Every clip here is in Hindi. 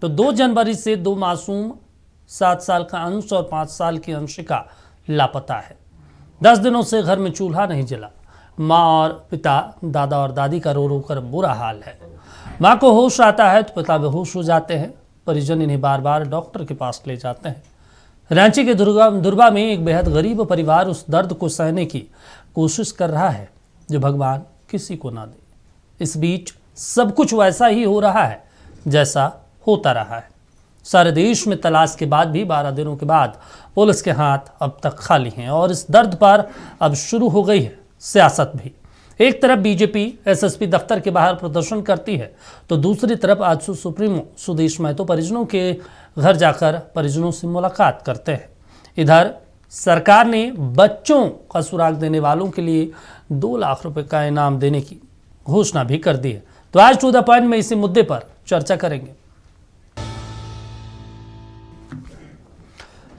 तो 2 जनवरी से 2 मासूम 7 साल का अंश और 5 साल की अंशिका लापता है। 10 दिनों से घर में चूल्हा नहीं जला। माँ और पिता, दादा और दादी का रो रो कर बुरा हाल है। माँ को होश आता है तो पिता बेहोश हो जाते हैं। परिजन इन्हें बार बार डॉक्टर के पास ले जाते हैं। रांची के दुर्बा में एक बेहद गरीब परिवार उस दर्द को सहने की कोशिश कर रहा है जो भगवान किसी को ना दे। इस बीच सब कुछ वैसा ही हो रहा है जैसा होता रहा है। सारे देश में तलाश के बाद भी 12 दिनों के बाद पुलिस के हाथ अब तक खाली हैं और इस दर्द पर अब शुरू हो गई है सियासत भी। एक तरफ बीजेपी एसएसपी दफ्तर के बाहर प्रदर्शन करती है तो दूसरी तरफ आजसू सुप्रीमो सुदेश महतो परिजनों के घर जाकर परिजनों से मुलाकात करते हैं। इधर सरकार ने बच्चों का सुराग देने वालों के लिए 2 लाख रुपए का इनाम देने की घोषणा भी कर दी है। तो आज टू द पॉइंट में इसी मुद्दे पर चर्चा करेंगे।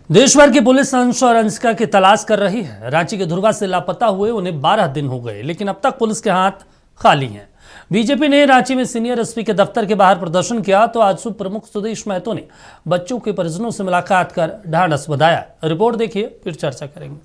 देश भर की पुलिस अंश और अंशिका की तलाश कर रही है। रांची के धुरवा से लापता हुए उन्हें 12 दिन हो गए, लेकिन अब तक पुलिस के हाथ खाली हैं। बीजेपी ने रांची में सीनियर एसपी के दफ्तर के बाहर प्रदर्शन किया तो आजसू प्रमुख सुदेश महतो ने बच्चों के परिजनों से मुलाकात कर ढांढस बंधाया। रिपोर्ट देखिए, फिर चर्चा करेंगे।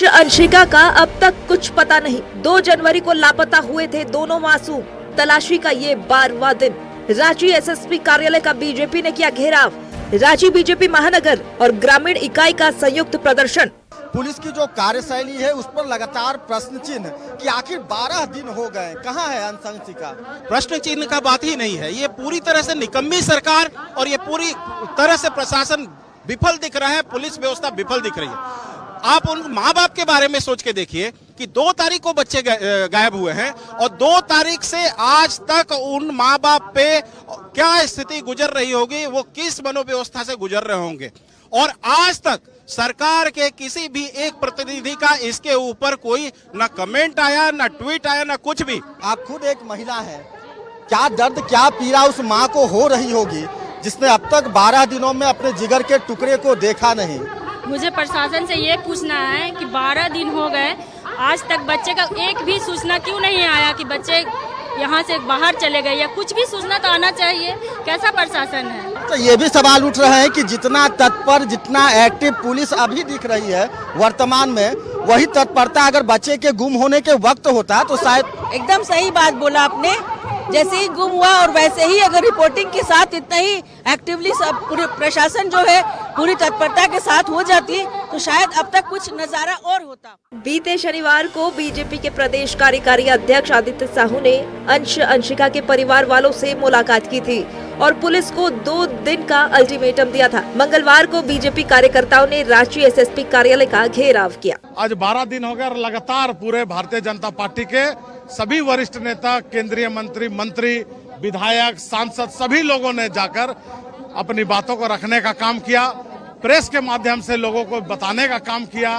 अंशिका का अब तक कुछ पता नहीं। 2 जनवरी को लापता हुए थे दोनों मासूम। तलाशी का ये 12वां दिन। रांची एसएसपी कार्यालय का बीजेपी ने किया घेराव। रांची बीजेपी महानगर और ग्रामीण इकाई का संयुक्त प्रदर्शन। पुलिस की जो कार्यशैली है उस पर लगातार प्रश्न चिन्ह कि आखिर 12 दिन हो गए, कहाँ है अंशिका? प्रश्न चिन्ह का बात ही नहीं है। ये पूरी तरह से निकम्मी सरकार और ये पूरी तरह से प्रशासन विफल दिख रहा है, पुलिस व्यवस्था विफल दिख रही है। आप उन माँ बाप के बारे में सोच के देखिए कि 2 तारीख को बच्चे गायब हुए हैं और 2 तारीख से आज तक उन माँ बाप पे क्या स्थिति गुजर रही होगी, वो किस मनोव्यवस्था से गुजर रहे होंगे। और आज तक सरकार के किसी भी एक प्रतिनिधि का इसके ऊपर कोई ना कमेंट आया, ना ट्वीट आया, ना कुछ भी। आप खुद एक महिला है, क्या दर्द क्या पीड़ा उस माँ को हो रही होगी जिसने अब तक 12 दिनों में अपने जिगर के टुकड़े को देखा नहीं। मुझे प्रशासन से ये पूछना है कि 12 दिन हो गए, आज तक बच्चे का एक भी सूचना क्यों नहीं आया कि बच्चे यहाँ से बाहर चले गए, या कुछ भी सूचना तो आना चाहिए। कैसा प्रशासन है? तो ये भी सवाल उठ रहे हैं कि जितना तत्पर, जितना एक्टिव पुलिस अभी दिख रही है वर्तमान में, वही तत्परता अगर बच्चे के गुम होने के वक्त होता तो शायद। एकदम सही बात बोला आपने। जैसे ही गुम हुआ और वैसे ही अगर रिपोर्टिंग के साथ इतना ही एक्टिवली सब पूरे प्रशासन जो है पूरी तत्परता के साथ हो जाती तो शायद अब तक कुछ नजारा और होता। बीते शनिवार को बीजेपी के प्रदेश कार्यकारी अध्यक्ष आदित्य साहू ने अंशिका के परिवार वालों से मुलाकात की थी और पुलिस को 2 दिन का अल्टीमेटम दिया था। मंगलवार को बीजेपी कार्यकर्ताओं ने रांची एसएसपी कार्यालय का घेराव किया। आज 12 दिन हो गए और लगातार पूरे भारतीय जनता पार्टी के सभी वरिष्ठ नेता, केंद्रीय मंत्री, विधायक, सांसद सभी लोगों ने जाकर अपनी बातों को रखने का काम किया, प्रेस के माध्यम से लोगों को बताने का काम किया,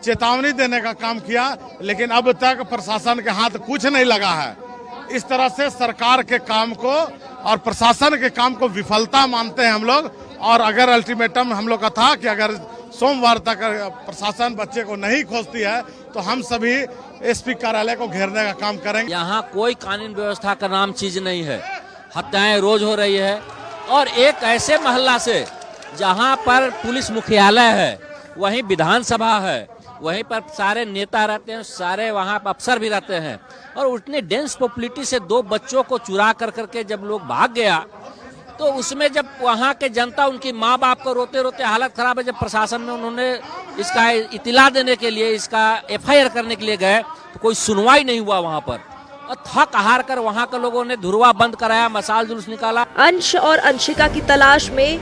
चेतावनी देने का काम किया, लेकिन अब तक प्रशासन के हाथ कुछ नहीं लगा है। इस तरह से सरकार के काम को और प्रशासन के काम को विफलता मानते हैं हम लोग। और अगर अल्टीमेटम हम लोग का था कि अगर सोमवार तक प्रशासन बच्चे को नहीं खोजती है तो हम सभी एसपी कार्यालय को घेरने का काम करेंगे। यहाँ कोई कानून व्यवस्था का नाम चीज नहीं है। हत्याएं रोज हो रही है और एक ऐसे मोहल्ला से जहाँ पर पुलिस मुख्यालय है, वहीं विधानसभा है, वहीं पर सारे नेता रहते हैं, सारे वहाँ पर अफसर भी रहते हैं, और उतने डेंस पॉपुलिटी से 2 बच्चों को चुरा कर करके जब लोग भाग गया तो उसमें जब वहाँ के जनता उनकी माँ बाप को रोते रोते हालत खराब है, जब प्रशासन में उन्होंने इसका इतिला देने के लिए, इसका एफआईआर करने के लिए गए तो कोई सुनवाई नहीं हुआ वहाँ पर। और थक हार कर वहाँ के लोगों ने धुरवा बंद कराया, मसाल जुलूस निकाला। अंश और अंशिका की तलाश में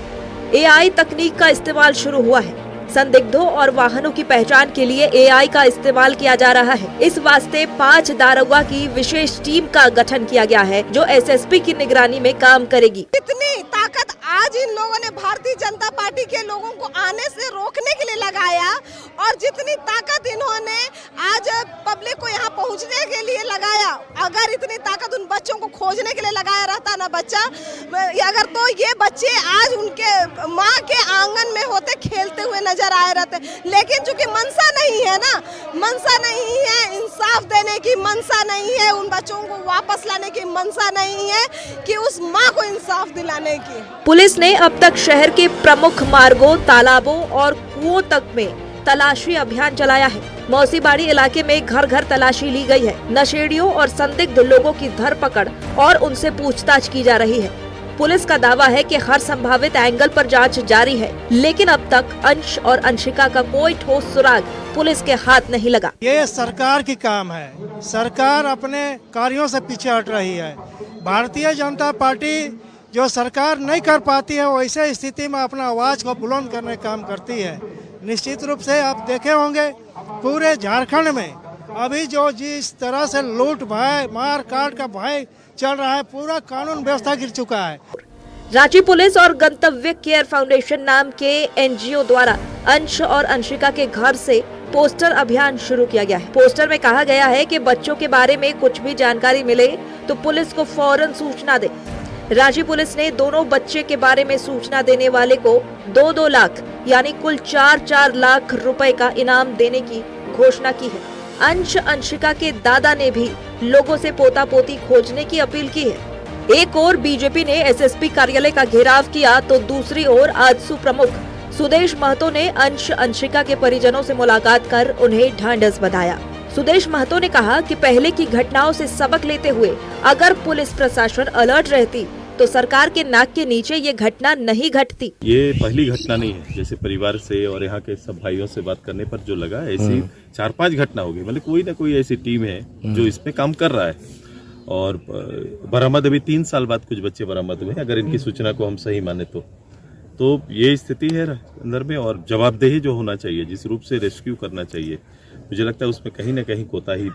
एआई तकनीक का इस्तेमाल शुरू हुआ है। संदिग्धों और वाहनों की पहचान के लिए एआई का इस्तेमाल किया जा रहा है। इस वास्ते 5 दारोगा की विशेष टीम का गठन किया गया है जो एसएसपी की निगरानी में काम करेगी। इतनी ताकत आज इन लोगों ने भारतीय जनता पार्टी के लोगों को आने से रोकने के लिए लगाया, और जितनी ताकत इन्होंने आज पब्लिक को यहाँ पहुँचने के लिए लगाया, अगर इतनी ताकत उन बच्चों को खोजने के लिए लगाया रहता ना बच्चा, अगर तो ये बच्चे आज उनके माँ के आंगन में होते, खेलते हुए नजर आए रहते। लेकिन चूंकि मनसा नहीं है ना, मनसा नहीं है इंसाफ देने की, मनसा नहीं है उन बच्चों को वापस लाने की, मनसा नहीं है कि उस माँ को इंसाफ दिलाने की। पुलिस ने अब तक शहर के प्रमुख मार्गों, तालाबों और कुओं तक में तलाशी अभियान चलाया है। मौसीबाड़ी इलाके में घर घर तलाशी ली गई है। नशेड़ियों और संदिग्ध लोगों की धरपकड़ और उनसे पूछताछ की जा रही है। पुलिस का दावा है कि हर संभावित एंगल पर जांच जारी है, लेकिन अब तक अंश और अंशिका का कोई ठोस सुराग पुलिस के हाथ नहीं लगा। ये सरकार की काम है, सरकार अपने कार्यों से पीछे हट रही है। भारतीय जनता पार्टी जो सरकार नहीं कर पाती है, वैसे स्थिति में अपना आवाज को बुलंद करने का काम करती है। निश्चित रूप से आप देखे होंगे पूरे झारखंड में अभी जो जिस तरह से लूट भय, मार काट का भय चल रहा है, पूरा कानून व्यवस्था गिर चुका है। रांची पुलिस और गंतव्य केयर फाउंडेशन नाम के एनजीओ द्वारा अंश और अंशिका के घर से पोस्टर अभियान शुरू किया गया है। पोस्टर में कहा गया है कि बच्चों के बारे में कुछ भी जानकारी मिले तो पुलिस को फौरन सूचना दे। रांची पुलिस ने दोनों बच्चे के बारे में सूचना देने वाले को 2-2 लाख यानी कुल 4-4 लाख रुपए का इनाम देने की घोषणा की है। अंश अंशिका के दादा ने भी लोगों से पोता पोती खोजने की अपील की है। एक ओर बीजेपी ने एसएसपी कार्यालय का घेराव किया तो दूसरी ओर आजसू प्रमुख सुदेश महतो ने अंश अंशिका के परिजनों से मुलाकात कर उन्हें ढांढस बंधाया। सुदेश महतो ने कहा कि पहले की घटनाओं से सबक लेते हुए अगर पुलिस प्रशासन अलर्ट रहती तो सरकार के नाक के नीचे ये घटना नहीं घटती। ये पहली घटना नहीं है, जैसे परिवार से और यहाँ के सब भाइयों से बात करने पर जो लगा, ऐसी 4-5 घटना हो गई। मतलब कोई ना कोई ऐसी टीम है जो इस पे काम कर रहा है। और बरामद अभी 3 साल बाद कुछ बच्चे बरामद हुए, अगर इनकी सूचना को हम सही माने तो ये स्थिति है अंदर में। और जवाबदेही जो होना चाहिए, जिस रूप से रेस्क्यू करना चाहिए, मुझे लगता है उसमें कहीं ना कहीं कोताही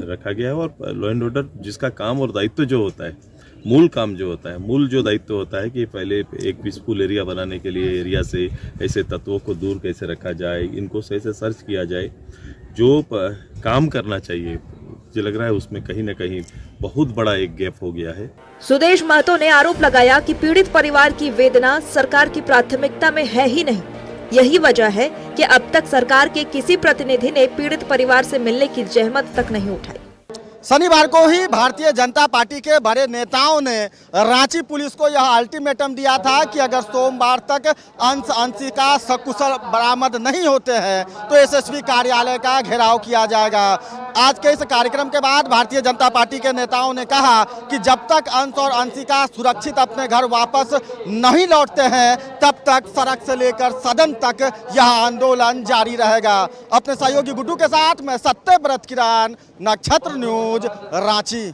रखा गया है। और लॉ एंड ऑर्डर जिसका काम और दायित्व जो होता है, मूल काम जो होता है, मूल जो दायित्व होता है कि पहले एक पीसफुल एरिया बनाने के लिए एरिया से ऐसे तत्वों को दूर कैसे रखा जाए, इनको सही से सर्च किया जाए, जो काम करना चाहिए, मुझे लग रहा है उसमें कहीं ना कहीं बहुत बड़ा एक गैप हो गया है। सुदेश महतो ने आरोप लगाया कि पीड़ित परिवार की वेदना सरकार की प्राथमिकता में है ही नहीं। यही वजह है कि अब तक सरकार के किसी प्रतिनिधि ने पीड़ित परिवार से मिलने की जहमत तक नहीं उठाई। शनिवार को ही भारतीय जनता पार्टी के बड़े नेताओं ने रांची पुलिस को यह अल्टीमेटम दिया था कि अगर सोमवार तक अंश अंशिका सकुशल बरामद नहीं होते हैं तो एसएसपी कार्यालय का घेराव किया जाएगा। आज के इस कार्यक्रम के बाद भारतीय जनता पार्टी के नेताओं ने कहा कि जब तक अंश और अंशिका सुरक्षित अपने घर वापस नहीं लौटते हैं तब तक सड़क से लेकर सदन तक यह आंदोलन जारी रहेगा। अपने सहयोगी गुड्डू के साथ मैं सत्यव्रत किरण, नक्षत्र न्यूज, रांची।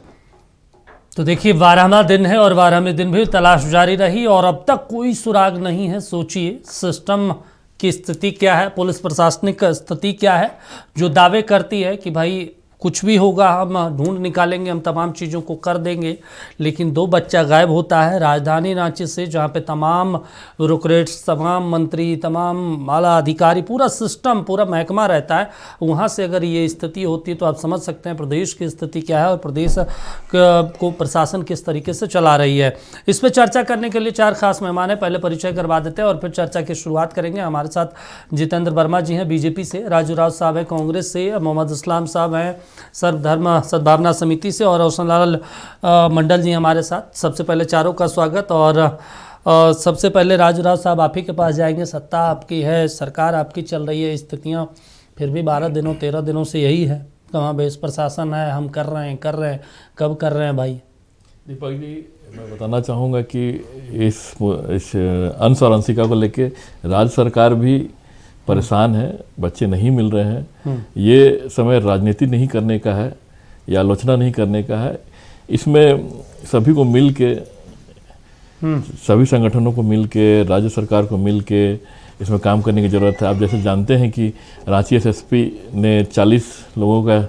तो देखिए 12वां दिन है और 12वें दिन भी तलाश जारी रही और अब तक कोई सुराग नहीं है। सोचिए सिस्टम की स्थिति क्या है, पुलिस प्रशासनिक स्थिति क्या है, जो दावे करती है कि भाई कुछ भी होगा हम ढूंढ निकालेंगे, हम तमाम चीज़ों को कर देंगे, लेकिन 2 बच्चा गायब होता है राजधानी रांची से, जहां पे तमाम ब्यूरोक्रेट्स, तमाम मंत्री, तमाम आला अधिकारी, पूरा सिस्टम, पूरा महकमा रहता है। वहां से अगर ये स्थिति होती है तो आप समझ सकते हैं प्रदेश की स्थिति क्या है और प्रदेश को प्रशासन किस तरीके से चला रही है। इस पर चर्चा करने के लिए 4 खास मेहमान हैं। पहले परिचय करवा देते हैं और फिर चर्चा की शुरुआत करेंगे। हमारे साथ जितेंद्र वर्मा जी हैं बीजेपी से, राजू राव साहब हैं कांग्रेस से, मोहम्मद इस्लाम साहब हैं सर्वधर्म सद्भावना समिति से और रोशनलाल मंडल जी हमारे साथ। सबसे पहले चारों का स्वागत। और सबसे पहले राजू राव साहब आप ही के पास जाएंगे। सत्ता आपकी है, सरकार आपकी चल रही है, स्थितियां फिर भी 13 दिनों से यही है, कहाँ बेस प्रशासन है, हम कर रहे हैं, कब कर रहे हैं भाई? दीपक जी, मैं बताना चाहूँगा कि इस अंश और अंशिका को लेके राज्य सरकार भी परेशान है, बच्चे नहीं मिल रहे हैं। ये समय राजनीति नहीं करने का है या आलोचना नहीं करने का है। इसमें सभी को मिल के, सभी संगठनों को मिल के, राज्य सरकार को मिल के इसमें काम करने की ज़रूरत है। आप जैसे जानते हैं कि रांची एसएसपी ने 40 लोगों का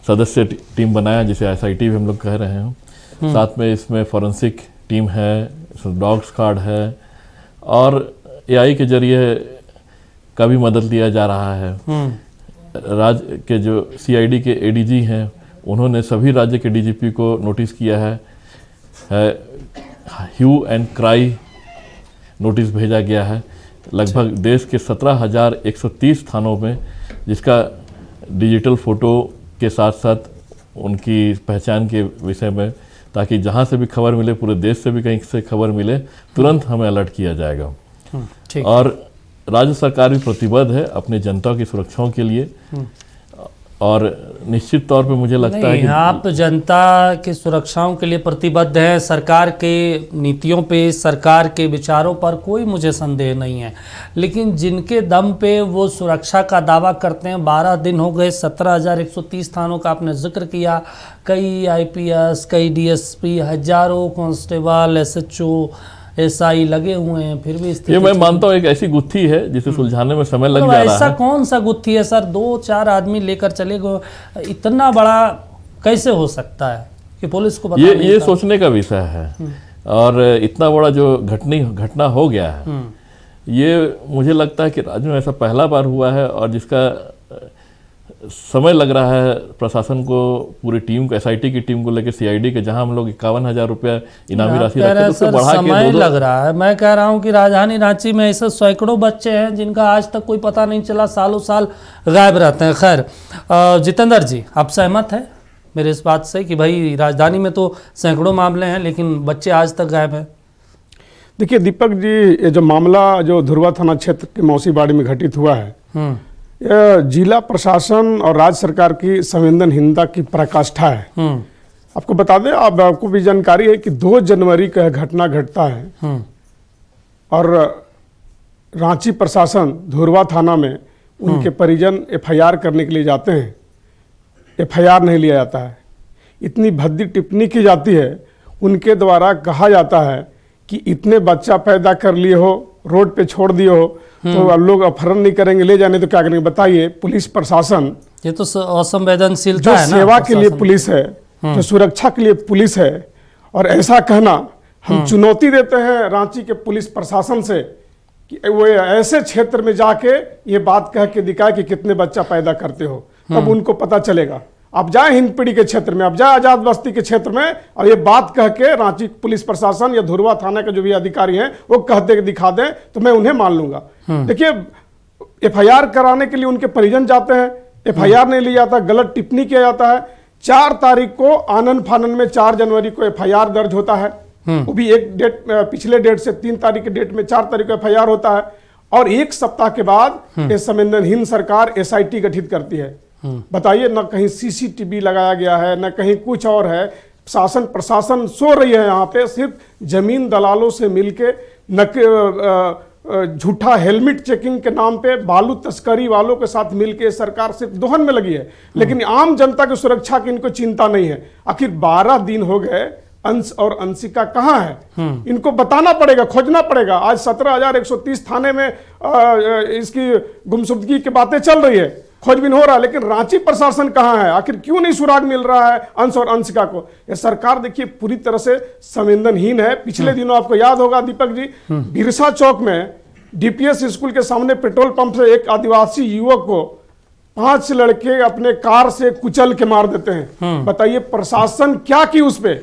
सदस्य टीम बनाया, जिसे एसआईटी भी हम लोग कह रहे हैं। साथ में इसमें फॉरेंसिक टीम है, डॉग स्क्वाड है और AI के जरिए का भी मदद लिया जा रहा है। राज्य के जो CID के ADG हैं उन्होंने सभी राज्य के DGP को नोटिस किया है, ह्यू एंड क्राई नोटिस भेजा गया है लगभग देश के 17,130 थानों में, जिसका डिजिटल फ़ोटो के साथ साथ उनकी पहचान के विषय में, ताकि जहाँ से भी खबर मिले, पूरे देश से भी कहीं से खबर मिले, तुरंत हमें अलर्ट किया जाएगा। और राज्य सरकार भी प्रतिबद्ध है अपनी जनता की सुरक्षाओं के लिए, और निश्चित तौर पे मुझे लगता है कि आप जनता की सुरक्षाओं के लिए प्रतिबद्ध हैं। सरकार के नीतियों पे, सरकार के विचारों पर कोई मुझे संदेह नहीं है, लेकिन जिनके दम पे वो सुरक्षा का दावा करते हैं, 12 दिन हो गए, 17,130 थानों का आपने जिक्र किया, कई IPS, कई DSP, हजारों कांस्टेबल, SHO, SI लगे हुए हैं, फिर भी ये मैं मानता हूँ एक ऐसी गुत्थी है जिसे सुलझाने में समय लग जा रहा है। ऐसा कौन सा गुत्थी है सर? 2-4 आदमी लेकर चले गए, इतना बड़ा कैसे हो सकता है कि पुलिस को पता नहीं? ये सोचने का विषय है। और इतना बड़ा जो घटना हो गया है, ये मुझे लगता है कि राज्य में ऐसा पहला बार हुआ है, और जिसका समय लग रहा है प्रशासन को, पूरी टीम को, SIT की टीम को लेकर CID के, जहां हम लोग 51,000 रुपया इनामी राशि रखते हैं, तो बढ़ा के समय लग रहा है। मैं कह रहा हूं कि राजधानी रांची में ऐसे सैकड़ों बच्चे हैं जिनका आज तक कोई पता नहीं चला, सालों साल गायब रहते हैं। खैर, जितेंद्र जी, आप सहमत हैं मेरे इस बात से कि भाई राजधानी में तो सैकड़ों मामले हैं लेकिन बच्चे आज तक गायब हैं? देखिए दीपक जी, ये जो मामला जो धुरवा थाना क्षेत्र के मौसीबाड़ी में घटित हुआ है, यह जिला प्रशासन और राज्य सरकार की संवेदनहीनता की पराकाष्ठा है। आपको बता दें, आपको भी जानकारी है कि 2 जनवरी का घटना घटता है और रांची प्रशासन धुरवा थाना में उनके परिजन FIR करने के लिए जाते हैं, FIR नहीं लिया जाता है। इतनी भद्दी टिप्पणी की जाती है, उनके द्वारा कहा जाता है कि इतने बच्चा पैदा कर लिए हो, रोड पे छोड़ दिए हो, तो अब लोग अपहरण नहीं करेंगे, ले जाने तो क्या करेंगे? बताइए। पुलिस प्रशासन, ये तो असंवेदनशीलता जो है ना, सेवा के लिए पुलिस है, जो सुरक्षा के लिए पुलिस है, और ऐसा कहना, हम चुनौती देते हैं रांची के पुलिस प्रशासन से कि वो ऐसे क्षेत्र में जाके ये बात कह के दिखाए कि कितने बच्चा पैदा करते हो, तब उनको पता चलेगा। आप जाए हिंदपीढ़ी के क्षेत्र में, आप जाए आजाद बस्ती के क्षेत्र में, और ये बात कह के रांची पुलिस प्रशासन या धुरवा थाना के जो भी अधिकारी हैं वो कहते दिखा दें तो मैं उन्हें मान लूंगा। देखिए, FIR कराने के लिए उनके परिजन जाते हैं, FIR नहीं लिया जाता, गलत टिप्पणी किया जाता है। 4 तारीख को आनन फानन में 4 जनवरी को FIR दर्ज होता है, वो भी एक डेट, पिछले डेट से 3 तारीख के डेट में 4 तारीख को FIR होता है, और 1 सप्ताह के बाद ये संवेदनहीन सरकार SIT गठित करती है। बताइए, न कहीं CCTV लगाया गया है, न कहीं कुछ और है। शासन प्रशासन सो रही है यहाँ पे, सिर्फ जमीन दलालों से मिलके, झूठा हेलमेट चेकिंग के नाम पे बालू तस्करी वालों के साथ मिलके सरकार सिर्फ दोहन में लगी है, लेकिन आम जनता की सुरक्षा की इनको चिंता नहीं है। आखिर 12 दिन हो गए, अंश और अंशिका कहाँ है? इनको बताना पड़ेगा, खोजना पड़ेगा। आज 17,130 थाने में इसकी गुमशुदगी की बातें चल रही है, खोजबीन हो रहा है, लेकिन रांची प्रशासन कहाँ है? आखिर क्यों नहीं सुराग मिल रहा है अंश और अंशिका को? यह सरकार देखिए पूरी तरह से संवेदनहीन है। पिछले दिनों आपको याद होगा दीपक जी, बिरसा चौक में DPS स्कूल के सामने पेट्रोल पंप से एक आदिवासी युवक को 5 लड़के अपने कार से कुचल के मार देते हैं। बताइए प्रशासन क्या की उस पे?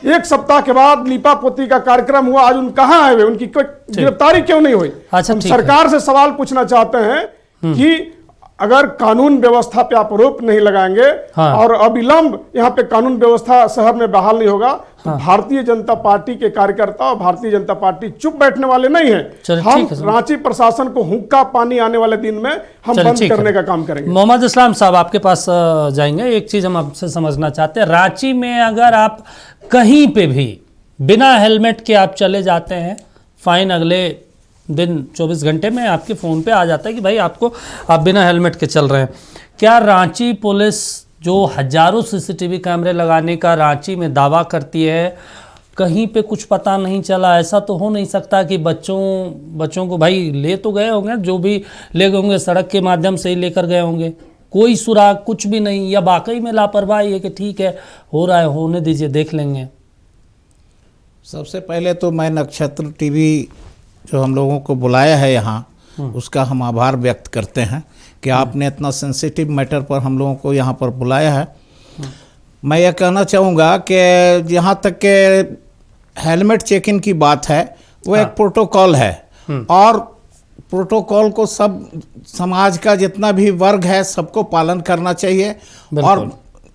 1 सप्ताह के बाद लीपा पोती का कार्यक्रम हुआ, आज उन कहाँ है वे? उनकी गिरफ्तारी क्यों नहीं हुई? हम सरकार से सवाल पूछना चाहते हैं कि अगर कानून व्यवस्था पे आप आरोप नहीं लगाएंगे और अविलंब यहाँ पे कानून व्यवस्था शहर में बहाल नहीं होगा, तो भारतीय जनता पार्टी के कार्यकर्ता और भारतीय जनता पार्टी चुप बैठने वाले नहीं है। हम रांची प्रशासन को हुक्का पानी आने वाले दिन में हम बंद करने का काम करेंगे। मोहम्मद इस्लाम साहब, आपके पास जाएंगे। एक चीज हम आपसे समझना चाहते हैं, रांची में अगर आप कहीं पे भी बिना हेलमेट के आप चले जाते हैं, फाइन अगले दिन 24 घंटे में आपके फ़ोन पे आ जाता है कि भाई आपको, आप बिना हेलमेट के चल रहे हैं। क्या रांची पुलिस जो हजारों CCTV कैमरे लगाने का रांची में दावा करती है, कहीं पे कुछ पता नहीं चला? ऐसा तो हो नहीं सकता कि बच्चों को भाई ले तो गए होंगे, जो भी ले गए होंगे सड़क के माध्यम से ही लेकर गए होंगे, कोई सुराग कुछ भी नहीं, या वाकई में लापरवाही है कि ठीक है हो रहा है, होने दीजिए, देख लेंगे? सबसे पहले तो मैं नक्षत्र TV जो हम लोगों को बुलाया है यहाँ, उसका हम आभार व्यक्त करते हैं कि आपने इतना सेंसिटिव मैटर पर हम लोगों को यहाँ पर बुलाया है। मैं यह कहना चाहूँगा कि यहाँ तक के हेलमेट चेकिंग की बात है, वो एक प्रोटोकॉल है और प्रोटोकॉल को सब समाज का जितना भी वर्ग है सबको पालन करना चाहिए। और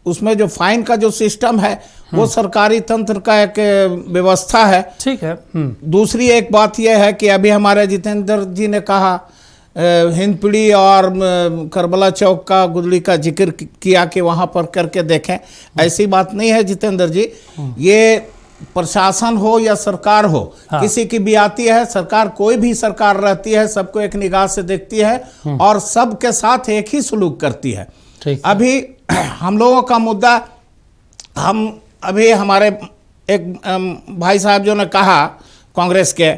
उसमें जो फाइन का जो सिस्टम है वो सरकारी तंत्र का एक व्यवस्था है। ठीक है। दूसरी एक बात यह है कि अभी हमारे जितेंद्र जी ने कहा हिंदपीढ़ी और करबला चौक का गुदड़ी का जिक्र किया कि वहाँ पर करके देखें। ऐसी बात नहीं है जितेंद्र जी, ये प्रशासन हो या सरकार हो, किसी की भी आती है सरकार, कोई भी सरकार रहती है, सबको एक निगाह से देखती है और सबके साथ एक ही सलूक करती है। अभी हम लोगों का मुद्दा, हम अभी हमारे एक भाई साहब जो ने कहा कांग्रेस के,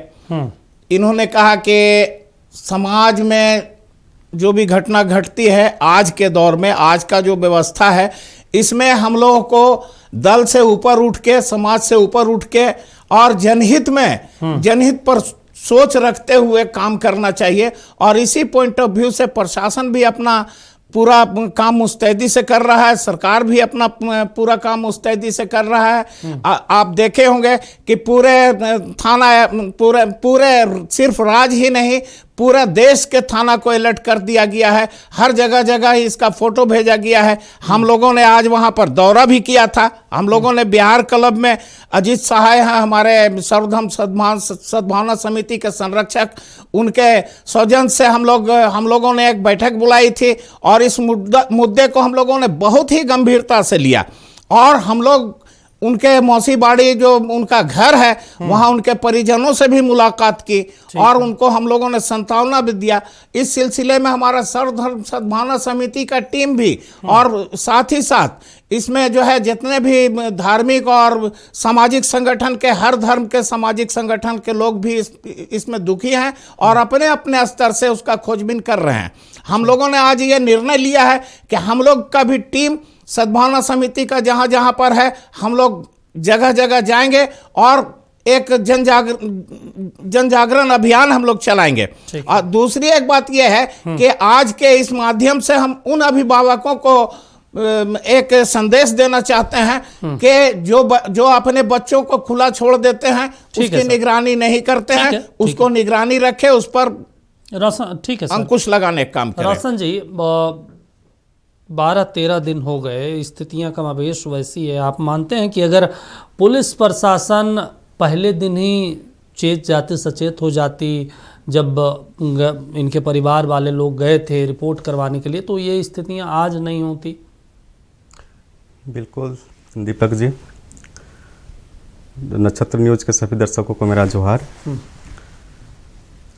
इन्होंने कहा कि समाज में जो भी घटना घटती है आज के दौर में, आज का जो व्यवस्था है, इसमें हम लोगों को दल से ऊपर उठ के, समाज से ऊपर उठ के और जनहित में, जनहित पर सोच रखते हुए काम करना चाहिए। और इसी पॉइंट ऑफ व्यू से प्रशासन भी अपना पूरा काम मुस्तैदी से कर रहा है, सरकार भी अपना पूरा काम मुस्तैदी से कर रहा है। आप देखे होंगे कि पूरे थाना, पूरे सिर्फ राज्य ही नहीं, पूरा देश के थाना को अलर्ट कर दिया गया है। हर जगह जगह इसका फोटो भेजा गया है। हम लोगों ने आज वहां पर दौरा भी किया था। हम लोगों ने बिहार क्लब में अजीत सहाय हैं हमारे सर्वधर्म सद्भावना समिति के संरक्षक, उनके सौजन्य से हम लोगों ने एक बैठक बुलाई थी और इस मुद्दे को हम लोगों ने बहुत ही गंभीरता से लिया और हम लोग उनके मौसी बाड़ी जो उनका घर है वहां उनके परिजनों से भी मुलाकात की और उनको हम लोगों ने सांत्वना भी दिया। इस सिलसिले में हमारा सर्वधर्म सद्भावना समिति का टीम भी और साथ ही साथ इसमें जो है जितने भी धार्मिक और सामाजिक संगठन के, हर धर्म के सामाजिक संगठन के लोग भी इसमें दुखी हैं और अपने अपने स्तर से उसका खोजबीन कर रहे हैं। हम लोगों ने आज ये निर्णय लिया है कि हम लोग का भी टीम सद्भावना समिति का जहाँ जहाँ पर है, हम लोग जगह जगह जाएंगे और एक जन जागरण अभियान हम लोग चलाएंगे। और दूसरी एक बात यह है कि आज के इस माध्यम से हम उन अभिभावकों को एक संदेश देना चाहते हैं कि जो अपने बच्चों को खुला छोड़ देते हैं, उसकी निगरानी नहीं करते हैं, उसको निगरानी रखे, उस पर ठीक है अंकुश लगाने का काम करें। रोशन जी, 12-13 दिन हो गए, स्थितियां कमाबेश वैसी है। आप मानते हैं कि अगर पुलिस प्रशासन पहले दिन ही सचेत हो जाती, जब इनके परिवार वाले लोग गए थे रिपोर्ट करवाने के लिए, तो ये स्थितियां आज नहीं होती? बिल्कुल दीपक जी, नक्षत्र न्यूज के सभी दर्शकों को मेरा जोहार।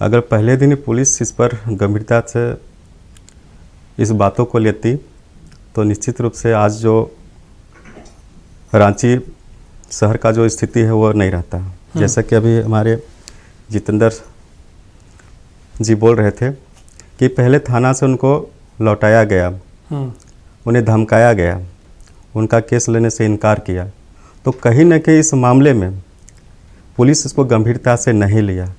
अगर पहले दिन ही पुलिस इस पर गंभीरता से इस बातों को लेती तो निश्चित रूप से आज जो रांची शहर का जो स्थिति है वो नहीं रहता। जैसा कि अभी हमारे जितेंद्र जी बोल रहे थे कि पहले थाना से उनको लौटाया गया, उन्हें धमकाया गया, उनका केस लेने से इनकार किया, तो कहीं न कहीं इस मामले में पुलिस इसको गंभीरता से नहीं लिया।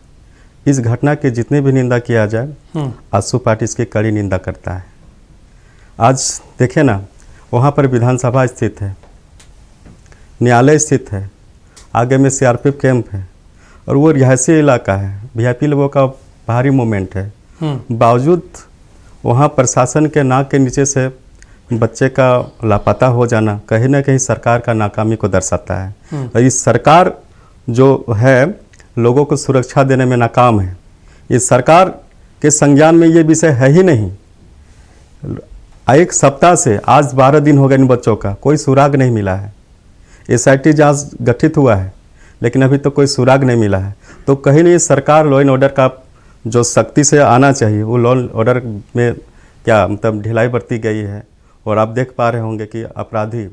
इस घटना की जितनी भी निंदा किया जाए, आजसू पार्टी इसकी कड़ी निंदा करता है। आज देखिए ना, वहाँ पर विधानसभा स्थित है, न्यायालय स्थित है, आगे में सीआरपीएफ कैंप है और वो रिहायशी इलाका है, वीआईपी लोगों का भारी मूवमेंट है। बावजूद वहाँ प्रशासन के नाक के नीचे से बच्चे का लापता हो जाना कहीं ना कहीं सरकार का नाकामी को दर्शाता है। और इस सरकार जो है लोगों को सुरक्षा देने में नाकाम है। इस सरकार के संज्ञान में ये विषय है ही नहीं। एक सप्ताह से आज 12 दिन हो गए इन बच्चों का, कोई सुराग नहीं मिला है। एसआईटी जांच गठित हुआ है लेकिन अभी तो कोई सुराग नहीं मिला है। तो कहीं नहीं सरकार लॉ एंड ऑर्डर का जो सख्ती से आना चाहिए वो लॉ एंड ऑर्डर में क्या मतलब ढिलाई बरती गई है। और आप देख पा रहे होंगे कि अपराधी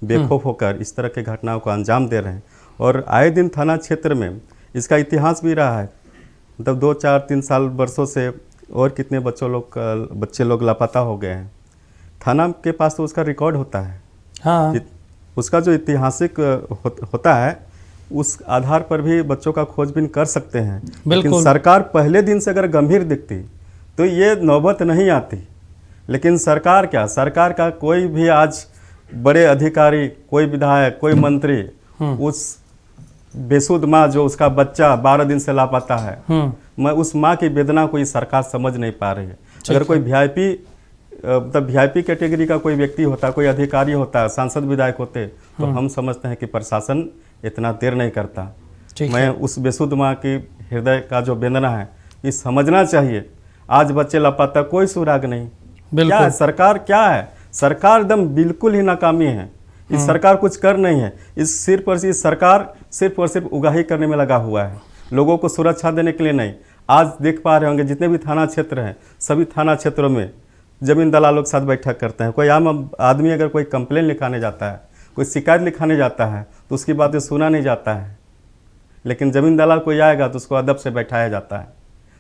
बेखौफ होकर इस तरह के घटनाओं को अंजाम दे रहे हैं। और आए दिन थाना क्षेत्र में इसका इतिहास भी रहा है, मतलब 2, 4, 3 साल वर्षों से और कितने बच्चे लोग लापता हो गए हैं। थाना के पास तो उसका रिकॉर्ड होता है। उसका जो ऐतिहासिक होता है उस आधार पर भी बच्चों का खोजबीन कर सकते हैं। बिल्कुल। लेकिन सरकार पहले दिन से अगर गंभीर दिखती तो ये नौबत नहीं आती। लेकिन सरकार क्या, सरकार का कोई भी आज बड़े अधिकारी, कोई विधायक, कोई मंत्री उस बेसुध माँ जो उसका बच्चा 12 दिन से लापता है, मैं उस माँ की वेदना को ये सरकार समझ नहीं पा रही है। अगर कोई वीआईपी मतलब वीआईपी कैटेगरी का कोई व्यक्ति होता, कोई अधिकारी होता, सांसद विधायक होते, तो हम समझते हैं कि प्रशासन इतना देर नहीं करता। मैं उस बेसुध माँ की हृदय का जो वेदना है ये समझना चाहिए। आज बच्चे लापता, कोई सुराग नहीं। क्या है सरकार, क्या है सरकार? एकदम बिल्कुल ही नाकामी है। इस सरकार कुछ कर नहीं है। इस सिर्फ और इस सरकार सिर्फ और सिर्फ उगाही करने में लगा हुआ है, लोगों को सुरक्षा देने के लिए नहीं। आज देख पा रहे होंगे जितने भी थाना क्षेत्र हैं, सभी थाना क्षेत्रों में जमीन दलालों के साथ बैठक करते हैं। कोई आम आदमी अगर कोई कंप्लेन लिखाने जाता है, कोई शिकायत लिखाने जाता है, तो उसकी बातें सुना नहीं जाता है। लेकिन जमीन दलाल कोई आएगा तो उसको अदब से बैठाया जाता है।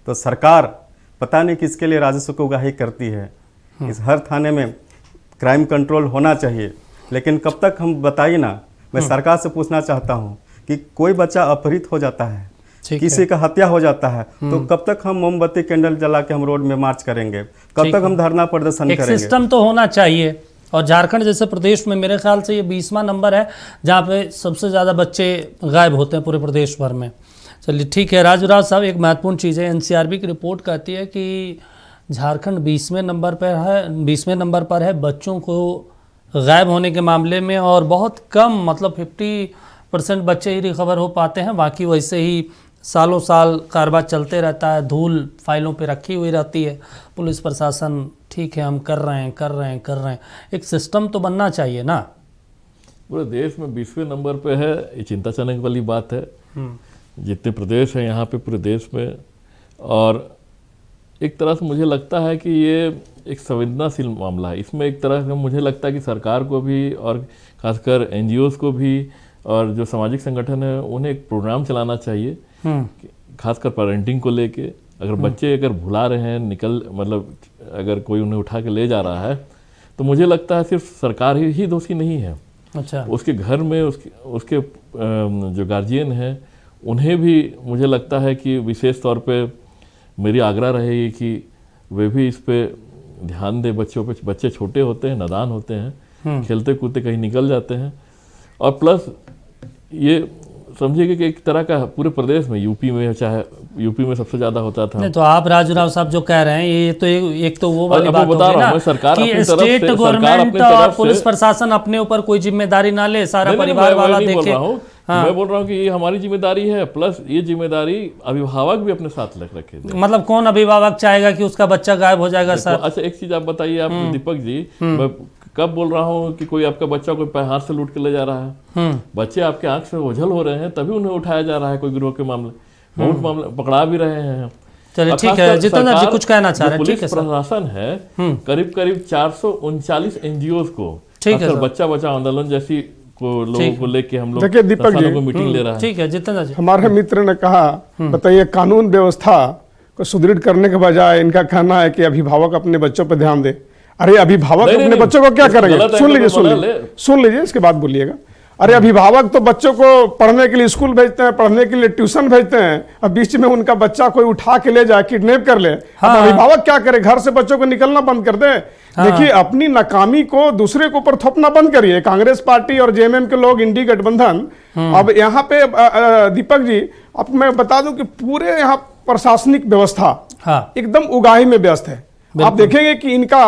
तो सरकार पता नहीं किसके लिए राजस्व को उगाही करती है। इस हर थाने में क्राइम कंट्रोल होना चाहिए, लेकिन कब तक हम बताइए ना। मैं सरकार से पूछना चाहता हूँ कि कोई बच्चा अपहृत हो जाता है, किसी का हत्या हो जाता है, तो कब तक हम मोमबत्ती कैंडल जला के हम रोड में मार्च करेंगे? कब तक हम धरना प्रदर्शन करेंगे? सिस्टम तो होना चाहिए। और झारखंड जैसे प्रदेश में मेरे ख्याल से ये 20वां नंबर है जहाँ पे सबसे ज़्यादा बच्चे गायब होते हैं पूरे प्रदेश भर में। चलिए ठीक है राजूराव साहब, एक महत्वपूर्ण चीज़ है, एनसीआरबी की रिपोर्ट कहती है कि झारखंड 20वें नंबर पर है बच्चों को गायब होने के मामले में, और बहुत कम मतलब 50% बच्चे ही रिकवर हो पाते हैं। बाकी वैसे ही सालों साल कारोबार चलते रहता है, धूल फाइलों पे रखी हुई रहती है। पुलिस प्रशासन ठीक है हम कर रहे हैं, एक सिस्टम तो बनना चाहिए ना। पूरे देश में 20वें नंबर पे है, ये चिंताजनक वाली बात है। जितने प्रदेश हैं यहाँ पे पूरे देश में, और एक तरह से मुझे लगता है कि ये एक संवेदनाशील मामला है। इसमें एक तरह से मुझे लगता है कि सरकार को भी और खासकर NGOs को भी और जो सामाजिक संगठन है उन्हें एक प्रोग्राम चलाना चाहिए, खासकर पेरेंटिंग को लेके। अगर बच्चे अगर भुला रहे हैं मतलब अगर कोई उन्हें उठा के ले जा रहा है, तो मुझे लगता है सिर्फ सरकार ही दोषी नहीं है। अच्छा। उसके घर में उसके जो गार्जियन हैं उन्हें भी मुझे लगता है कि विशेष तौर पे मेरी आग्रह रहेगी कि वे भी इस पे ध्यान दें। बच्चों पे, बच्चे छोटे होते हैं, नादान होते हैं, खेलते कूदते कहीं निकल जाते हैं। और प्लस ये समझिए कि एक तरह का पूरे प्रदेश में, यूपी में, चाहे यूपी में सबसे ज्यादा होता था। नहीं तो आप राजूराव साहब जो कह रहे हैं ये तो एक तो वो वाली बात बता होगी रहा ना हूं, सरकार कि स्टेट गवर्नमेंट और पुलिस प्रशासन अपने ऊपर कोई जिम्मेदारी ना ले, सारा परिवार वाला देखे। मैं बोल रहा हूँ कि ये हमारी जिम्मेदारी है, प्लस ये जिम्मेदारी अभिभावक भी अपने साथ रखे। मतलब कौन अभिभावक चाहेगा कि उसका बच्चा गायब हो जाएगा सर? अच्छा एक चीज आप बताइए, आप दीपक जी, मैं कब बोल रहा हूँ कि कोई आपका बच्चा कोई हाथ से लूट के ले जा रहा है? बच्चे आपके आंख से ओझल हो रहे हैं तभी उन्हें उठाया जा रहा है। कोई गिरोह के मामले, बहुत मामले पकड़ा भी रहे हैं। चलिए ठीक है, जितेंद्र जी कुछ कहना चाह रहे हैं? ठीक है, प्रशासन है करीब 439 NGOs को, बच्चा बचाओ आंदोलन जैसी लोगों को लेके हम लोग देखिए दीपक जी मीटिंग ले रहा है। ठीक है जितेंद्र जी, हमारे मित्र ने कहा, बताइए कानून व्यवस्था को सुदृढ़ करने के बजाय इनका कहना है कि अभिभावक अपने बच्चों पर ध्यान दे। अरे अभिभावक अपने बच्चों को क्या करेंगे? सुन लीजिए इसके बाद बोलिएगा। अरे अभिभावक तो बच्चों को पढ़ने के लिए स्कूल भेजते हैं, पढ़ने के लिए ट्यूशन भेजते हैं, अब बीच में उनका बच्चा कोई उठा के ले जाए, किडनैप कर ले, हाँ। अभिभावक क्या करे? घर से बच्चों को निकलना बंद कर दे। हाँ। देखिए अपनी नाकामी को दूसरे के ऊपर थोपना बंद करिए। कांग्रेस पार्टी और JMM के लोग, इंडी गठबंधन, अब यहाँ पे दीपक जी अब मैं बता दूं कि पूरे यहाँ प्रशासनिक व्यवस्था एकदम उगाही में व्यस्त है। आप देखेंगे कि इनका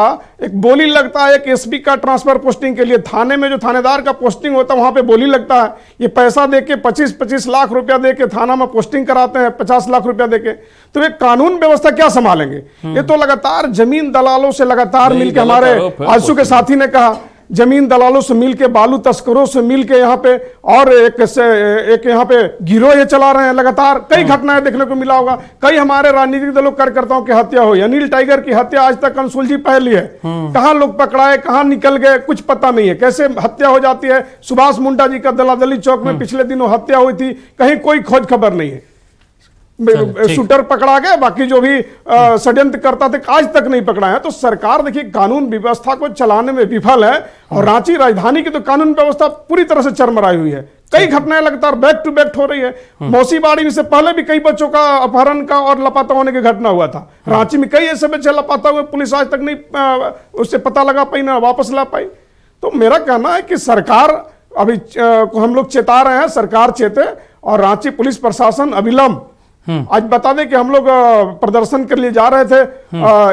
एक बोली लगता है, एक SP का ट्रांसफर पोस्टिंग के लिए थाने में जो थानेदार का पोस्टिंग होता है वहां पे बोली लगता है। ये पैसा देके 25-25 लाख रुपया देके थाना में पोस्टिंग कराते हैं, 50 लाख रुपया देके। तो ये कानून व्यवस्था क्या संभालेंगे? ये तो लगातार जमीन दलालों से लगातार मिलकर, हमारे आजसू के साथी ने कहा, जमीन दलालों से मिलके, बालू तस्करों से मिलके यहाँ पे, और एक यहाँ पे गिरोह ये चला रहे हैं लगातार। कई घटनाएं देखने को मिला होगा, कई हमारे राजनीतिक दलों कार्यकर्ताओं की हत्या हुई। अनिल टाइगर की हत्या आज तक अनसुलझी पहली है। कहां लोग पकड़ाए, कहां निकल गए, कुछ पता नहीं है। कैसे हत्या हो जाती है? सुभाष मुंडा जी का दलादली चौक में पिछले दिनों हत्या हुई थी, कहीं कोई खोज खबर नहीं है। शूटर पकड़ा गए, बाकी जो भी षड्यंत्र करता थे आज तक नहीं पकड़ा है। तो सरकार देखिए कानून व्यवस्था को चलाने में विफल है, और रांची राजधानी की तो कानून व्यवस्था पूरी तरह से चरमराई हुई है। कई घटनाएं लगातार बैक टू बैक हो रही है। मौसीबाड़ी से पहले भी कई बच्चों का अपहरण का और लापता होने की घटना हुआ था। रांची में कई ऐसे बच्चे लापता हुए, पुलिस आज तक नहीं उससे पता लगा पाई, ना वापस ला पाई। तो मेरा कहना है कि सरकार अभी हम लोग चेता रहे हैं, सरकार चेते और रांची पुलिस प्रशासन अविलंब। आज बता दें कि हम लोग प्रदर्शन के लिए जा रहे थे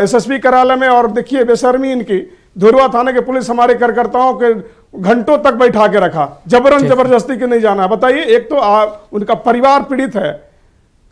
एसएसपी कार्यालय में, और देखिए बेशर्मी इनकी, धुरवा थाने के पुलिस हमारे कार्यकर्ताओं के घंटों तक बैठा के रखा, जबरदस्ती के नहीं जाना। बताइए, एक तो उनका परिवार पीड़ित है,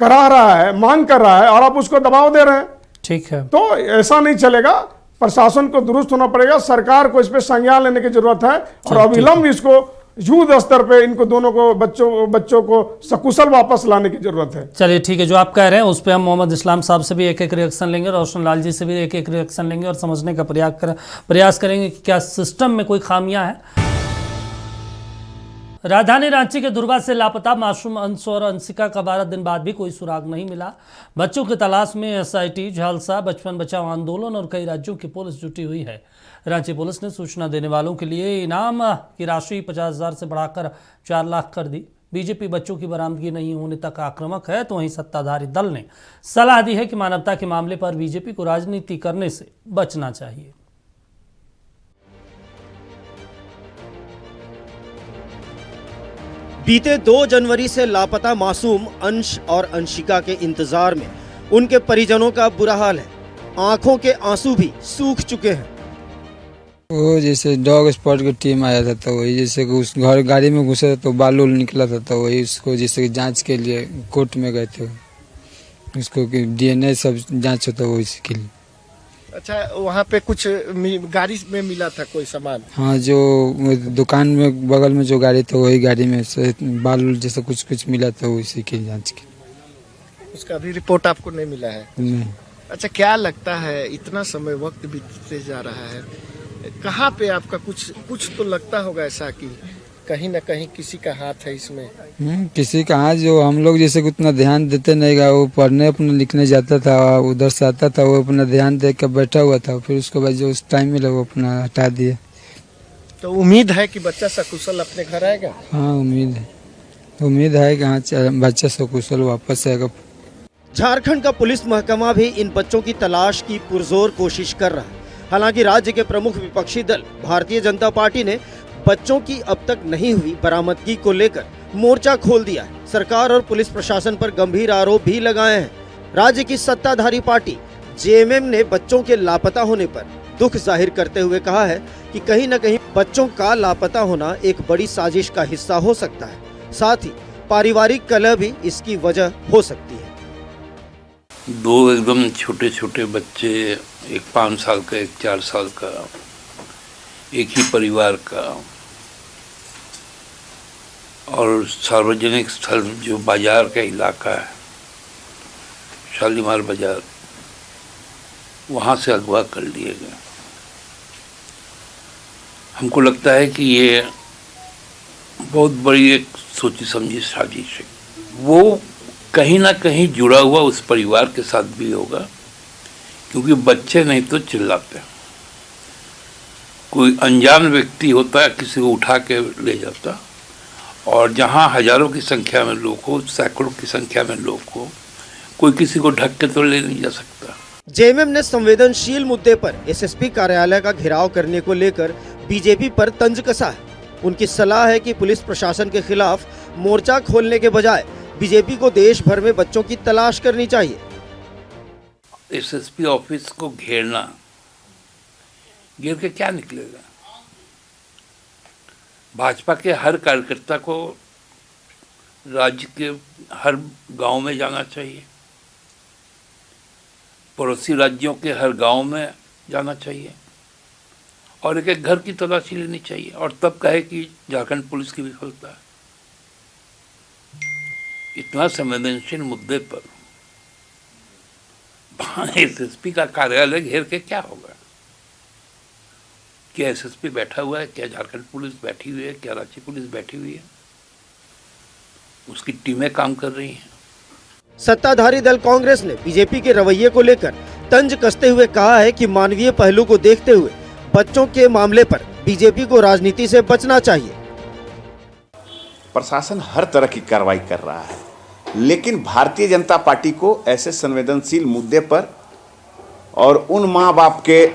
करा रहा है, मांग कर रहा है, और आप उसको दबाव दे रहे हैं। ठीक है, तो ऐसा नहीं चलेगा। प्रशासन को दुरुस्त होना पड़ेगा, सरकार को इस पे संज्ञान लेने की जरूरत है, और अविलंब इसको युद्ध स्तर पे इनको दोनों को बच्चों को सकुशल वापस लाने की जरूरत है। चलिए ठीक है, जो आप कह रहे हैं उस पर हम मोहम्मद इस्लाम साहब से भी एक एक रिएक्शन लेंगे, रोशन लाल जी से भी एक एक रिएक्शन लेंगे, और समझने का प्रयास करेंगे कि क्या सिस्टम में कोई खामियां हैं। राजधानी रांची के दुर्गा से लापता मासूम अंश और अंशिका का 12 दिन बाद भी कोई सुराग नहीं मिला। बच्चों की तलाश में एसआईटी, झालसा, बचपन बचाओ आंदोलन और कई राज्यों की पुलिस जुटी हुई है। रांची पुलिस ने सूचना देने वालों के लिए इनाम की राशि 50,000 से बढ़ाकर 4 लाख कर दी। बीजेपी बच्चों की बरामदगी नहीं होने तक आक्रामक है, तो वहीं सत्ताधारी दल ने सलाह दी है कि मानवता के मामले पर बीजेपी को राजनीति करने से बचना चाहिए। बीते 2 जनवरी से लापता मासूम अंश और अंशिका के इंतजार में उनके परिजनों का बुरा हाल है। आंखों के आंसू भी सूख चुके हैं। वो जैसे डॉग स्पॉट की टीम आया था, तो वही जैसे कि उस घर गाड़ी में घुसा था तो बालू निकला था, तो वही उसको जैसे कि जांच के लिए कोर्ट में गए थे, उसको कि डीएनए सब जांच होता है वो इसके लिए। अच्छा, वहाँ पे कुछ गाड़ी में मिला था कोई सामान? हाँ, जो दुकान में बगल में जो गाड़ी था वही गाड़ी में बालू जैसा कुछ मिला था, उसी की जांच की। उसका अभी रिपोर्ट आपको नहीं मिला है? नहीं। अच्छा, क्या लगता है इतना समय वक्त बीतते जा रहा है, कहाँ पे आपका कुछ तो लगता होगा ऐसा कि कहीं ना कहीं किसी का हाथ है इसमें? किसी का हाथ, जो हम लोग जैसे उतना ध्यान देते नहीं गए, वो पढ़ने अपने लिखने जाता था, उधर से आता था, वो अपना ध्यान दे के बैठा हुआ था, फिर उसके बाद जो उस टाइम मिला वो अपना हटा दिया। तो उम्मीद है कि बच्चा सकुशल अपने घर आएगा? हाँ, उम्मीद है कि हाँ बच्चा सकुशल वापस आएगा। झारखंड का पुलिस महकमा भी इन बच्चों की तलाश की पुरजोर कोशिश कर रहा है। हालांकि राज्य के प्रमुख विपक्षी दल भारतीय जनता पार्टी ने बच्चों की अब तक नहीं हुई बरामदगी को लेकर मोर्चा खोल दिया है। सरकार और पुलिस प्रशासन पर गंभीर आरोप भी लगाए हैं। राज्य की सत्ताधारी पार्टी जेएमएम ने बच्चों के लापता होने पर दुख जाहिर करते हुए कहा है कि कहीं न कहीं बच्चों का लापता होना एक बड़ी साजिश का हिस्सा हो सकता है। साथ ही पारिवारिक कलह भी इसकी वजह हो सकती है। 2 एकदम छोटे छोटे बच्चे, एक 5 साल का, एक 4 साल का, एक ही परिवार का, और सार्वजनिक स्थल जो बाजार का इलाका है, शालीमार बाजार, वहाँ से अगवा कर लिए गए। हमको लगता है कि ये बहुत बड़ी एक सोची समझी साजिश है। वो कहीं ना कहीं जुड़ा हुआ उस परिवार के साथ भी होगा, क्योंकि बच्चे नहीं तो चिल्लाते हैं। कोई अनजान व्यक्ति होता है, किसी को उठा के ले जाता, और जहाँ हजारों की संख्या में लोग हो, सैकड़ों की संख्या में लोग हो, कोई किसी को ढक के तो ले नहीं जा सकता। जेएमएम ने संवेदनशील मुद्दे पर एसएसपी कार्यालय का घेराव करने को लेकर बीजेपी पर तंज कसा है। उनकी सलाह है कि पुलिस प्रशासन के खिलाफ मोर्चा खोलने के बजाय बीजेपी को देश भर में बच्चों की तलाश करनी चाहिए। एसएसपी ऑफिस को घेर के क्या निकलेगा? भाजपा के हर कार्यकर्ता को राज्य के हर गांव में जाना चाहिए, पड़ोसी राज्यों के हर गांव में जाना चाहिए, और एक एक घर की तलाशी लेनी चाहिए, और तब कहे कि झारखंड पुलिस की विफलता है। इतना संवेदनशील मुद्दे पर एसएसपी का कार्यालय घेर के क्या होगा? क्या एसएसपी बैठा हुआ है? क्या झारखंड पुलिस बैठी हुई है? क्या रांची पुलिस बैठी हुई है? उसकी टीमें काम कर रही हैं। सत्ताधारी दल कांग्रेस ने बीजेपी के रवैये को लेकर तंज कसते हुए कहा है कि मानवीय पहलू को देखते हुए बच्चों के मामले पर बीजेपी को राजनीति से बचना चाहिए। प्रशासन हर तरह की कार्रवाई कर रहा है, लेकिन भारतीय जनता पार्टी को ऐसे संवेदनशील मुद्दे पर और उन माँ बाप के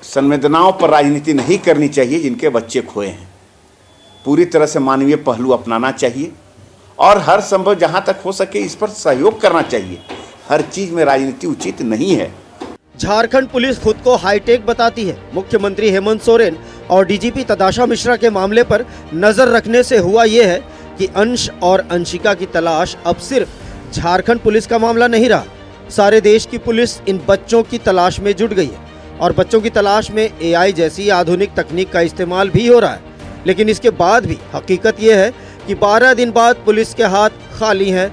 संवेदनाओं पर राजनीति नहीं करनी चाहिए जिनके बच्चे खोए हैं। पूरी तरह से मानवीय पहलू अपनाना चाहिए और हर संभव जहां तक हो सके इस पर सहयोग करना चाहिए। हर चीज में राजनीति उचित नहीं है। झारखंड पुलिस खुद को हाईटेक बताती है। मुख्यमंत्री हेमंत सोरेन और डीजीपी तदाशा मिश्रा के मामले पर नजर रखने से हुआ ये है कि अंश और अंशिका की तलाश अब सिर्फ झारखंड पुलिस का मामला नहीं रहा। सारे देश की पुलिस इन बच्चों की तलाश में जुट गई है और बच्चों की तलाश में एआई जैसी आधुनिक तकनीक का इस्तेमाल भी हो रहा है। लेकिन इसके बाद भी हकीकत यह है कि 12 दिन बाद पुलिस के हाथ खाली हैं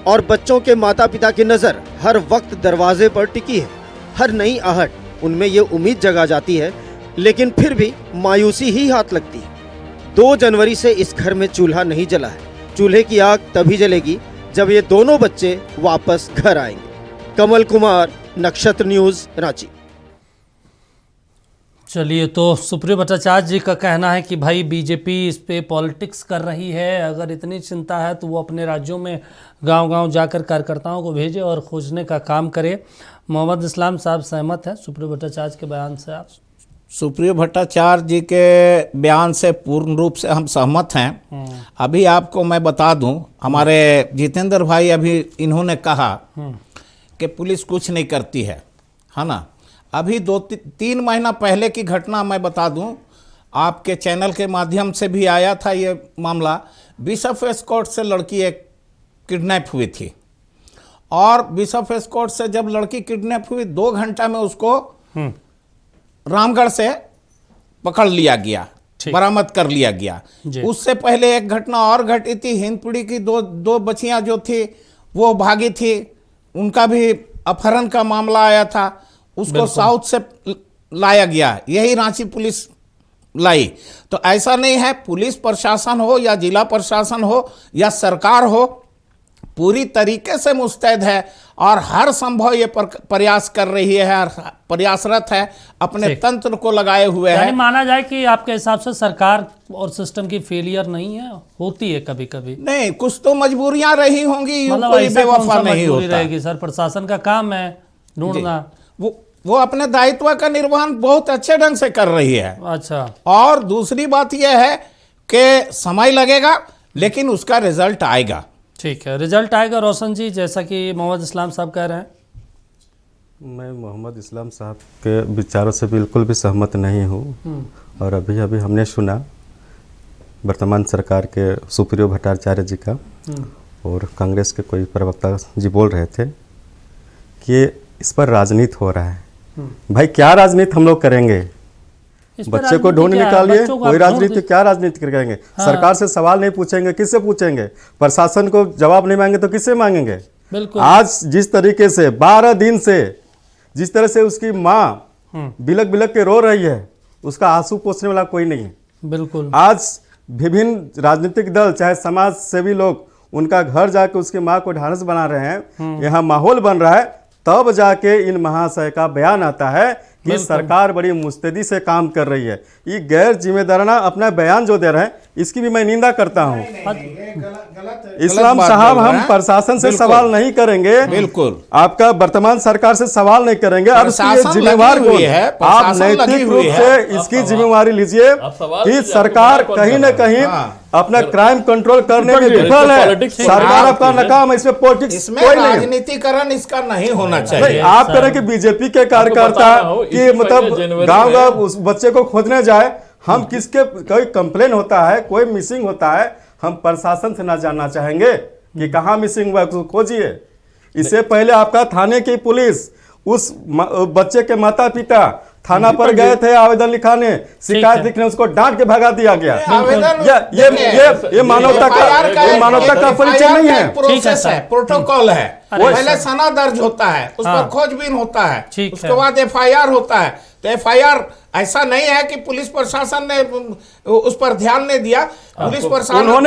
और बच्चों के माता पिता की नज़र हर वक्त दरवाजे पर टिकी है। हर नई आहट उनमें ये उम्मीद जगा जाती है, लेकिन फिर भी मायूसी ही हाथ लगती है। 2 जनवरी से इस घर में चूल्हा नहीं जला है। चूल्हे की आग तभी जलेगी जब ये दोनों बच्चे वापस घर आएंगे। कमल कुमार, नक्षत्र न्यूज़, रांची। चलिए, तो सुप्रियो भट्टाचार्य जी का कहना है कि भाई बीजेपी इस पे पॉलिटिक्स कर रही है। अगर इतनी चिंता है तो वो अपने राज्यों में गांव-गांव जाकर कार्यकर्ताओं को भेजे और खोजने का काम करे। मोहम्मद इस्लाम साहब सहमत हैं सुप्रियो भट्टाचार्य के बयान से? आप सुप्रियो भट्टाचार्य जी के बयान से पूर्ण रूप से हम सहमत हैं। अभी आपको मैं बता दूं, हमारे जितेंद्र भाई अभी इन्होंने कहा कि पुलिस कुछ नहीं करती है ना। अभी 2-3 महीना पहले की घटना मैं बता दूं, आपके चैनल के माध्यम से भी आया था ये मामला। बिशप एस्कॉर्ट से लड़की एक किडनैप हुई थी और बिशप एस्कॉर्ट से जब लड़की किडनैप हुई 2 घंटा में उसको रामगढ़ से पकड़ लिया गया, बरामद कर लिया गया। उससे पहले एक घटना और घटी थी, हिंदपीढ़ी की दो बच्चियां जो थी वो भागी थी, उनका भी अपहरण का मामला आया था। उसको साउथ से लाया गया, यही रांची पुलिस लाई। तो ऐसा नहीं है, पुलिस प्रशासन हो या जिला प्रशासन हो या सरकार हो, पूरी तरीके से मुस्तैद है और हर संभव ये प्रयास कर रही है, प्रयासरत है, अपने तंत्र को लगाए हुए है। माना जाए कि आपके हिसाब से सरकार और सिस्टम की फेलियर नहीं है, होती है कभी कभी? नहीं, कुछ तो मजबूरियां रही होंगी, मतलब कोई बेवफा नहीं होता रहेगी सर। प्रशासन का काम है ढूंढना। वो अपने दायित्व का निर्वहन बहुत अच्छे ढंग से कर रही है। अच्छा। और दूसरी बात यह है कि समय लगेगा लेकिन उसका रिजल्ट आएगा। ठीक है, रिजल्ट आएगा। रोशन जी, जैसा कि मोहम्मद इस्लाम साहब कह रहे हैं। मैं मोहम्मद इस्लाम साहब के विचारों से बिल्कुल भी सहमत नहीं हूँ। और अभी अभी हमने सुना वर्तमान सरकार के सुप्रियो भट्टाचार्य जी का और कांग्रेस के कोई प्रवक्ता जी बोल रहे थे कि इस पर राजनीति हो रहा है। भाई क्या राजनीति हम लोग करेंगे? बच्चे को ढूंढ निकालिए, कोई राजनीति क्या राजनीति करेंगे? हाँ। सरकार से सवाल नहीं पूछेंगे, किससे पूछेंगे? प्रशासन को जवाब नहीं मांगे तो किससे मांगेंगे? आज जिस तरीके से 12 दिन से जिस तरह से उसकी माँ बिलक बिलक के रो रही है, उसका आंसू पोंछने वाला कोई नहीं है। बिल्कुल। आज विभिन्न राजनीतिक दल चाहे समाज सेवी लोग उनका घर जाके उसकी माँ को ढांढस बना रहे हैं, यहाँ माहौल बन रहा है, तब जाके इन महाशय का बयान आता है कि सरकार बड़ी मुस्तैदी से काम कर रही है। ये गैर जिम्मेदाराना अपना बयान जो दे रहे हैं, इसकी भी मैं निंदा करता हूँ। इस्लाम साहब, हम प्रशासन से सवाल नहीं करेंगे, बिल्कुल आपका वर्तमान सरकार से सवाल नहीं करेंगे। अब जिम्मेवार कौन है? आप नैतिक रूप से इसकी जिम्मेवारी लीजिए कि सरकार कहीं न कहीं अपना क्राइम कंट्रोल करने में विफल है। सरकार आपका नाकाम है, इसमें पॉलिटिक्स कोई नहीं। राजनीतिकरण इसका नहीं होना चाहिए। आप करें कि बीजेपी के कार्यकर्ता कि मतलब गांव उस बच्चे को खोजने जाए, हम किसके कोई कंप्लेन होता है, कोई मिसिंग होता है, हम प्रशासन से ना जानना चाहेंगे कि कहाँ मिसिंग हुआ, उसको खोजिए। इससे पहले आपका थाने की पुलिस उस बच्चे के माता पिता थाना पर गए थे आवेदन लिखाने, शिकायत लिखने, उसको डांट के भगा दिया गया। ये मानवता का परिचय नहीं है। प्रोसेस है, प्रोटोकॉल है। पहले सना दर्ज होता है, उस पर खोजबीन होता है, उसके बाद FIR होता है। तो FIR ऐसा नहीं है कि पुलिस प्रशासन ने उस पर ध्यान नहीं दिया। पुलिस प्रशासन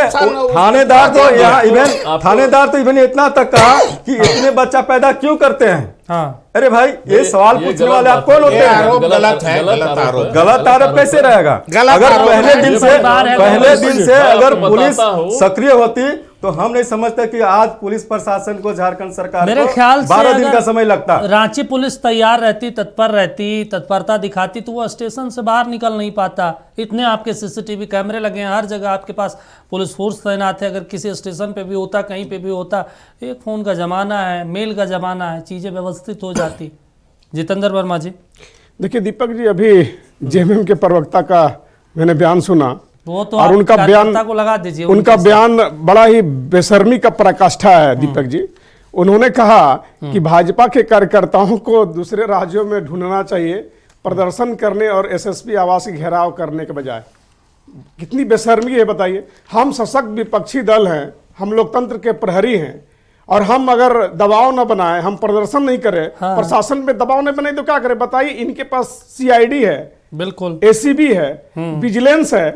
थानेदार तो इवन इतना तक कहा कि इतने बच्चा पैदा क्यों करते हैं? हाँ। अरे भाई ये सवाल पूछने वाले आप कौन होते हैं? आरोप गलत है, गलत आरोप। गलत आरोप कैसे रहेगा? अगर पहले दिन से अगर पुलिस सक्रिय होती तो हम नहीं समझते कि आज पुलिस प्रशासन को, झारखंड सरकार मेरे को ख्याल से 12 दिन का समय लगता। रांची पुलिस तैयार रहती, तत्पर रहती, तत्परता दिखाती तो वो स्टेशन से बाहर निकल नहीं पाता। इतने आपके सीसीटीवी कैमरे लगे हैं, हर जगह आपके पास पुलिस फोर्स तैनात है। अगर किसी स्टेशन पे भी होता, कहीं पे भी होता, एक फोन का जमाना है, मेल का जमाना है, चीजें व्यवस्थित हो जाती। जितेंद्र वर्मा जी। देखिए दीपक जी, अभी जेएमएम के प्रवक्ता का मैंने बयान सुना, वो तो और उनका बयान को लगा दीजिए। उनका बयान बड़ा ही बेशर्मी का पराकाष्ठा है दीपक जी। उन्होंने कहा कि भाजपा के कार्यकर्ताओं को दूसरे राज्यों में ढूंढना चाहिए प्रदर्शन करने और एसएसपी आवास की घेराव करने के बजाय। कितनी बेशर्मी है बताइए। हम सशक्त विपक्षी दल हैं, हम लोकतंत्र के प्रहरी हैं, और हम अगर दबाव न बनाए, हम प्रदर्शन नहीं करें, प्रशासन पे दबाव नहीं बनाए तो क्या करें बताइए। इनके पास सीआईडी है, बिल्कुल एसीबी है, विजिलेंस है,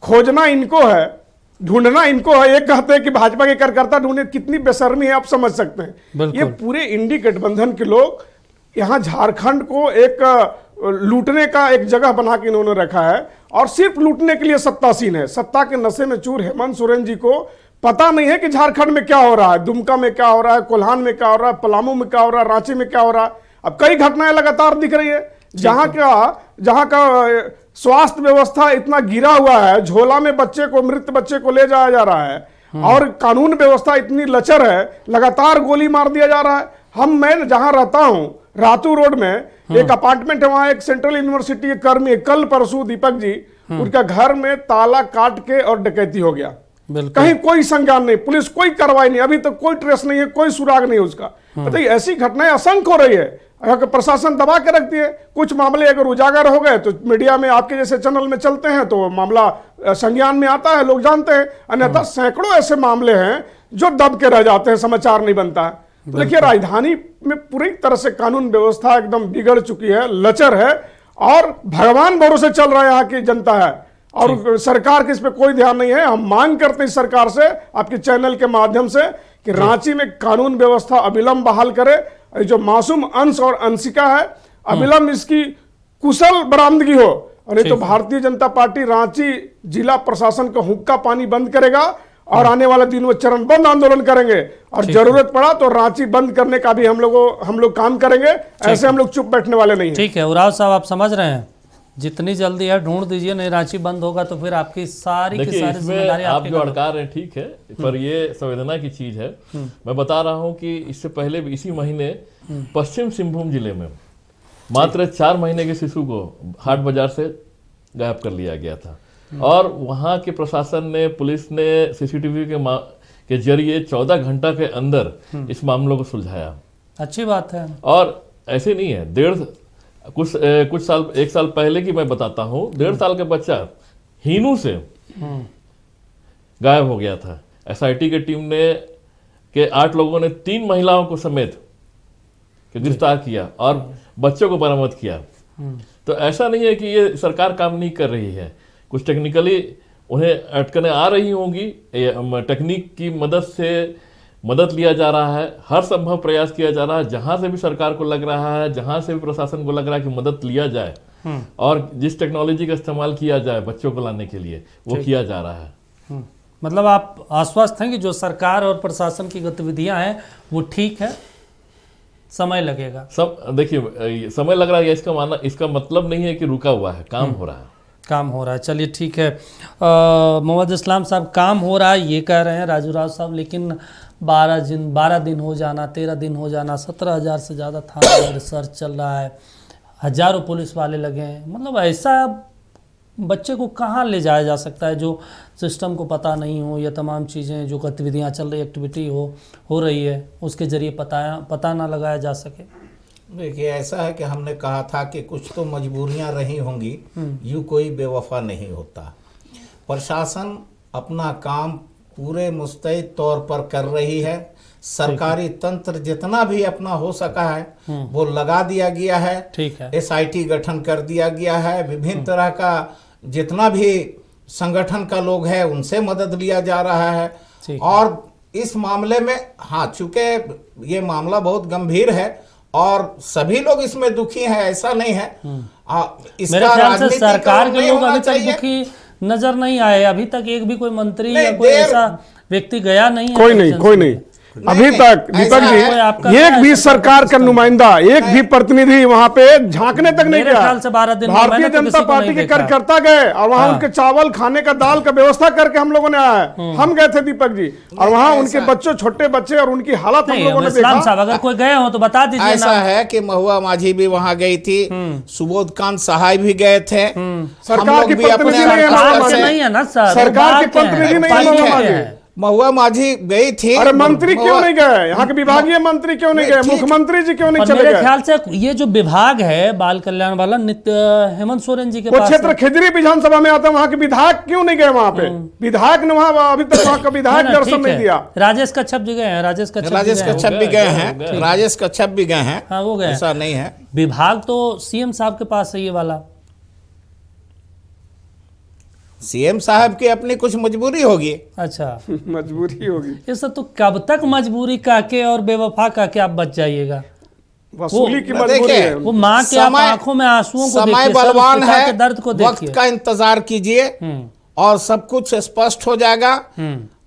खोजना इनको है, ढूंढना इनको है। ये कहते हैं कि भाजपा के कार्यकर्ता ढूंढे, कितनी बेशर्मी है आप समझ सकते हैं। ये पूरे इंडी गठबंधन के लोग यहाँ झारखंड को एक लूटने का एक जगह बना के इन्होंने रखा है, और सिर्फ लूटने के लिए सत्तासीन है। सत्ता के नशे में चूर हेमंत सोरेन जी को पता नहीं है कि झारखंड में क्या हो रहा है, दुमका में क्या हो रहा है, कोल्हान में क्या हो रहा है, पलामू में क्या हो रहा है, रांची में क्या हो रहा है। अब कई घटनाएं लगातार दिख रही है जहां का स्वास्थ्य व्यवस्था इतना गिरा हुआ है, झोला में बच्चे को, मृत बच्चे को ले जाया जा रहा है, और कानून व्यवस्था इतनी लचर है, लगातार गोली मार दिया जा रहा है। मैं जहां रहता हूं रातू रोड में एक अपार्टमेंट है, वहां एक सेंट्रल यूनिवर्सिटी के कर्मी कल परसों दीपक जी, उनका घर में ताला काट के और डकैती हो गया। कहीं कोई संज्ञान नहीं, पुलिस कोई कार्रवाई नहीं, अभी तक कोई ट्रेस नहीं है, कोई सुराग नहीं उसका। बताइए ऐसी घटनाएं असंख्य हो रही है। अगर प्रशासन दबा के रखती है, कुछ मामले अगर उजागर हो गए तो मीडिया में आपके जैसे चैनल में चलते हैं तो मामला संज्ञान में आता है, लोग जानते हैं। अन्यथा सैकड़ों ऐसे मामले हैं जो दब के रह जाते हैं, समाचार नहीं बनता है। तो देखिए राजधानी में पूरी तरह से कानून व्यवस्था एकदम बिगड़ चुकी है, लचर है, और भगवान भरोसे चल रहा है यहाँ की जनता है, और सरकार के इस पे कोई ध्यान नहीं है। हम मांग करते हैं सरकार से, आपके चैनल के माध्यम से, कि रांची में कानून व्यवस्था अविलंब बहाल करे। जो मासूम अंश और अंशिका है, अविलंब इसकी कुशल बरामदगी हो, और नहीं तो भारतीय जनता पार्टी रांची जिला प्रशासन का हुक्का पानी बंद करेगा, और आने वाले दिन में चरणबद्ध आंदोलन करेंगे, और जरूरत पड़ा तो रांची बंद करने का भी हम लोग काम करेंगे। ऐसे हम लोग चुप बैठने वाले नहीं हैं। ठीक है उराव साहब, आप समझ रहे हैं, जितनी जल्दी है ढूंढ दीजिए, नहीं रांची बंद होगा तो फिर आपकी सारी की सारी जिम्मेदारी आप जो अड़का रहे हैं ठीक है, पर ये संवेदना की चीज है। मैं बता रहा हूं कि इससे पहले भी इसी महीने पश्चिम सिंहभूम जिले में मात्र 4 महीने के शिशु को हाट बाजार से गायब कर लिया गया था, और वहां के प्रशासन ने, पुलिस ने सीसीटीवी के जरिए 14 घंटा के अंदर इस मामलों को सुलझाया। अच्छी बात है। और ऐसे नहीं है, कुछ साल, 1 साल पहले की मैं बताता हूँ, 1.5 साल का बच्चा हीनू से गायब हो गया था। एसआईटी की टीम ने के 8 लोगों ने 3 महिलाओं को समेत गिरफ्तार किया और बच्चों को बरामद किया। तो ऐसा नहीं है कि ये सरकार काम नहीं कर रही है, कुछ टेक्निकली उन्हें अटकने आ रही होंगी, टेक्निक की मदद से मदद लिया जा रहा है, हर संभव प्रयास किया जा रहा है, जहां से भी सरकार को लग रहा है, जहां से भी प्रशासन को लग रहा है कि मदद लिया जाए, और जिस टेक्नोलॉजी का इस्तेमाल किया जाए बच्चों को लाने के लिए, वो किया जा रहा है। मतलब आप आश्वस्त हैं कि जो सरकार और प्रशासन की गतिविधियां हैं वो ठीक है, समय लगेगा। देखिए समय लग रहा है, इसका मतलब नहीं है कि रुका हुआ है, काम हो रहा है। काम हो रहा है, चलिए ठीक है। मोहम्मद इस्लाम साहब, काम हो रहा है ये कह रहे हैं राजू राव साहब, लेकिन 12 दिन हो जाना, 13 दिन हो जाना, 17,000 से ज़्यादा थाना में रिसर्च चल रहा है, हजारों पुलिस वाले लगे हैं। मतलब ऐसा बच्चे को कहाँ ले जाया जा सकता है जो सिस्टम को पता नहीं हो, या तमाम चीज़ें जो गतिविधियाँ चल रही, एक्टिविटी हो रही है, उसके ज़रिए पता ना लगाया जा सके। देखिए ऐसा है कि हमने कहा था कि कुछ तो मजबूरियां रही होंगी, यूँ कोई बेवफा नहीं होता। प्रशासन अपना काम पूरे मुस्तैद तौर पर कर रही है, सरकारी तंत्र जितना भी अपना हो सका है वो लगा दिया गया है। ठीक है, एसआईटी गठन कर दिया गया है, विभिन्न तरह का जितना भी संगठन का लोग है उनसे मदद लिया जा रहा है। और इस मामले में हाँ, चूंकि ये मामला बहुत गंभीर है और सभी लोग इसमें दुखी हैं, ऐसा नहीं है। इसका मेरे ख्याल से राजनीतिक सरकार के नहीं लोग होना अभी तक चाहिए। दुखी नजर नहीं आए, अभी तक एक भी कोई मंत्री नहीं, या कोई ऐसा व्यक्ति गया नहीं है। कोई नहीं अभी तक दीपक जी एक भी सरकार का नुमाइंदा, एक भी प्रतिनिधि वहां पे झांकने तक नहीं मेरे गया। ख्याल से 12 दिन में भारतीय मैंने तो जनता किसी को पार्टी नहीं के देखा। कार्यकर्ता गए और वहां हाँ। उनके चावल खाने का, दाल का व्यवस्था करके हम लोगों ने आया है। हम गए थे दीपक जी, और वहां उनके बच्चों, छोटे बच्चे और उनकी हालत हम नहीं, लोगों ने इस्लाम देखा। साहब अगर कोई गए हो तो बता दीजिए ऐसा ना। है कि महुआ माझी भी वहां गई थी, सुबोध कांत सहाय भी गए थे। सरकार की प्रतिनिधि नहीं है ना सर, सरकार की प्रतिनिधि नहीं है महुआ माझी। महुआ माझी गई थी। अरे मंत्री क्यों नहीं गए? यहाँ के विभागीय मंत्री क्यों नहीं गए? मुख्यमंत्री जी क्यों नहीं और चले मेरे गए? ख्याल से ये जो विभाग है बाल कल्याण वाला, नित्य हेमंत सोरेन जी के वो पास क्षेत्र खिजरी विधानसभा में आता है, वहाँ के विधायक क्यों नहीं गए? वहाँ पे विधायक ने वहाँ अभी तक वहाँ का विधायक है ना, दर्शन ठीक नहीं है। दिया। राजेश कच्छप जी गए हैं, राजेश कच्छप भी गए हैं, राजेश कच्छप भी गए हैं। हाँ वो गए, ऐसा नहीं है। विभाग तो सीएम साहब के पास है ये वाला। सीएम साहब की अपनी कुछ मजबूरी होगी। अच्छा मजबूरी होगी। ये सब तो कब तक मजबूरी का के और बेवफा का के आप बच जाइएगा? वसूली की मजबूरी है। वो माँ के आप आंखों में आंसुओं को समय देखिए, बलवान पिता है, के दर्द को वक्त देखिए। का इंतजार कीजिए और सब कुछ स्पष्ट हो जाएगा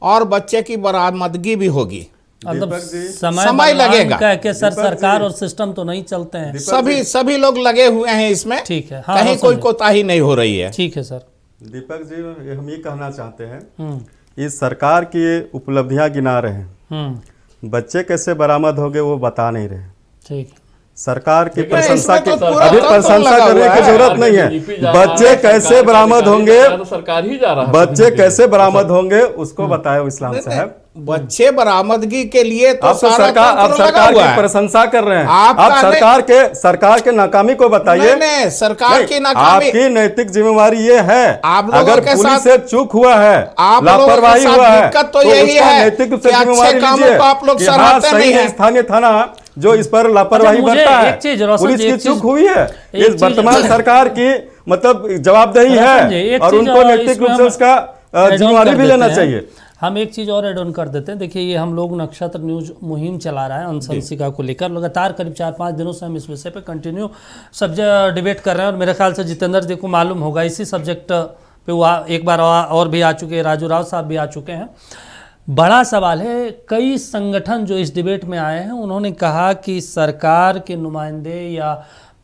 और बच्चे की बरामदगी भी होगी। मतलब समय बलवान लगेगा। कह के सर सरकार और सिस्टम तो नहीं चलते हैं। सभी लोग लगे हुए हैं इसमें। ठीक है, हाँ, कहीं रोशन कोई जी। कोताही नहीं हो रही है। ठीक है सर। दीपक जी हम ये कहना चाहते हैं, इस सरकार की ये उपलब्धियां गिना रहे हैं, बच्चे कैसे बरामद होंगे वो बता नहीं रहे। ठीक, सरकार की लेकिन प्रशंसा की इसमें तो पूरा अभी तंत्र प्रशंसा लगा करने हुआ की है। जरूरत नहीं है। डीपी जा रहा बच्चे है, कैसे सरकार का बरामद अधिकारी होंगे, जा रहा है, तो सरकार ही जा रहा है। बच्चे कैसे बरामद होंगे उसको बताए इस्लाम साहब। बच्चे बरामदगी के लिए तो आप तो सारा सरकार, आप तंत्र लगा सरकार हुआ की है। प्रशंसा कर रहे हैं। आपका आप सरकार के नाकामी को बताइए। नहीं, सरकार की नाकामी, आपकी नैतिक जिम्मेवारी ये है, आप लोगों अगर के पुलिस साथ से चूक हुआ है, आप लोगों के लापरवाही साथ हुआ है, दिक्कत तो यही उसका है नैतिक कि अच्छे जिम्मेवारी कामों लीजिए को आप लोग कि हाँ, सराहते सही नहीं है हैं। स्थानीय थाना जो इस पर लापरवाही अच्छा, मुझे बरता है, एक चीज, रोशन पुलिस जी, की एक चूक चीज- हुई है, एक इस चीज- वर्तमान सरकार की मतलब जवाबदेही रोशन जी, है एक और चीज उनको और नैतिक इसमें रूप से हम उसका add on जिम्मेवारी कर भी देते लेना हैं। चाहिए। हम एक चीज और एड ऑन कर देते हैं। देखिए ये हम लोग नक्षत्र न्यूज मुहिम चला रहा है अंशंसिका को लेकर, लगातार करीब 4-5 दिनों से हम इस विषय पे कंटिन्यू सब्जेक्ट डिबेट कर रहे हैं और मेरे ख्याल से जितेंद्र जी को मालूम होगा इसी सब्जेक्ट पे वो एक बार और भी आ चुके हैं, राजू राव साहब भी आ चुके हैं। बड़ा सवाल है, कई संगठन जो इस डिबेट में आए हैं उन्होंने कहा कि सरकार के नुमाइंदे या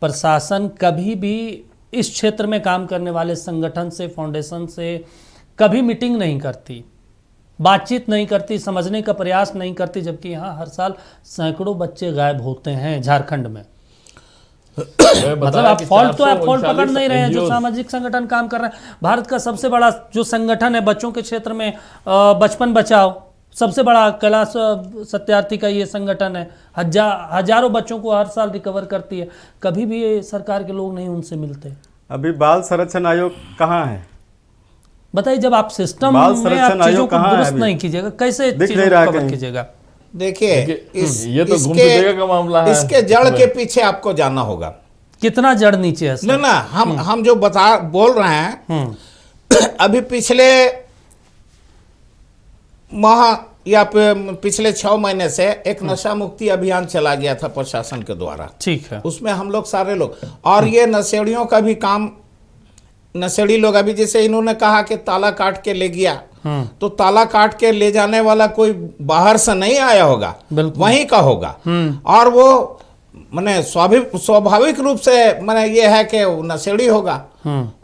प्रशासन कभी भी इस क्षेत्र में काम करने वाले संगठन से, फाउंडेशन से कभी मीटिंग नहीं करती, बातचीत नहीं करती, समझने का प्रयास नहीं करती, जबकि यहाँ हर साल सैकड़ों बच्चे गायब होते हैं झारखंड में। मतलब आप फॉल्ट तो आप फॉल्ट पकड़ नहीं रहे हैं, जो सामाजिक संगठन काम कर रहे हैं। भारत का सबसे बड़ा जो संगठन है बच्चों के क्षेत्र में, बचपन बचाओ, सबसे बड़ा कैलाश सत्यार्थी का ये संगठन है, हजारों बच्चों को हर साल रिकवर करती है। कभी भी ये सरकार के लोग नहीं उनसे मिलते। अभी बाल संरक्षण आयोग कहाँ है? बताइए, जब आप सिस्टम में आप चीजों को दुरुस्त नहीं कीजिएगा, कैसे चीजों को कवर कीजिएगा? देखिए ये तो घूम फिरेगा का मामला है। इसके जड़ के पीछे आपको जाना होगा। कितना जड़ नीचे है सर? ना हम जो बोल रहे हैं, अभी पिछले माह या पिछले 6 महीने से एक नशा मुक्ति अभियान चला गया था प्रशासन के द्वारा। ठीक है। उसमें हम लोग सारे लोग, और ये नशेड़ियों का भी काम, नशेड़ी लोग अभी जैसे इन्होंने कहा कि ताला काट के ले गया, तो ताला काट के ले जाने वाला कोई बाहर से नहीं आया होगा, वहीं का होगा। और वो माने स्वाभाविक रूप से माने ये है कि नशेड़ी होगा।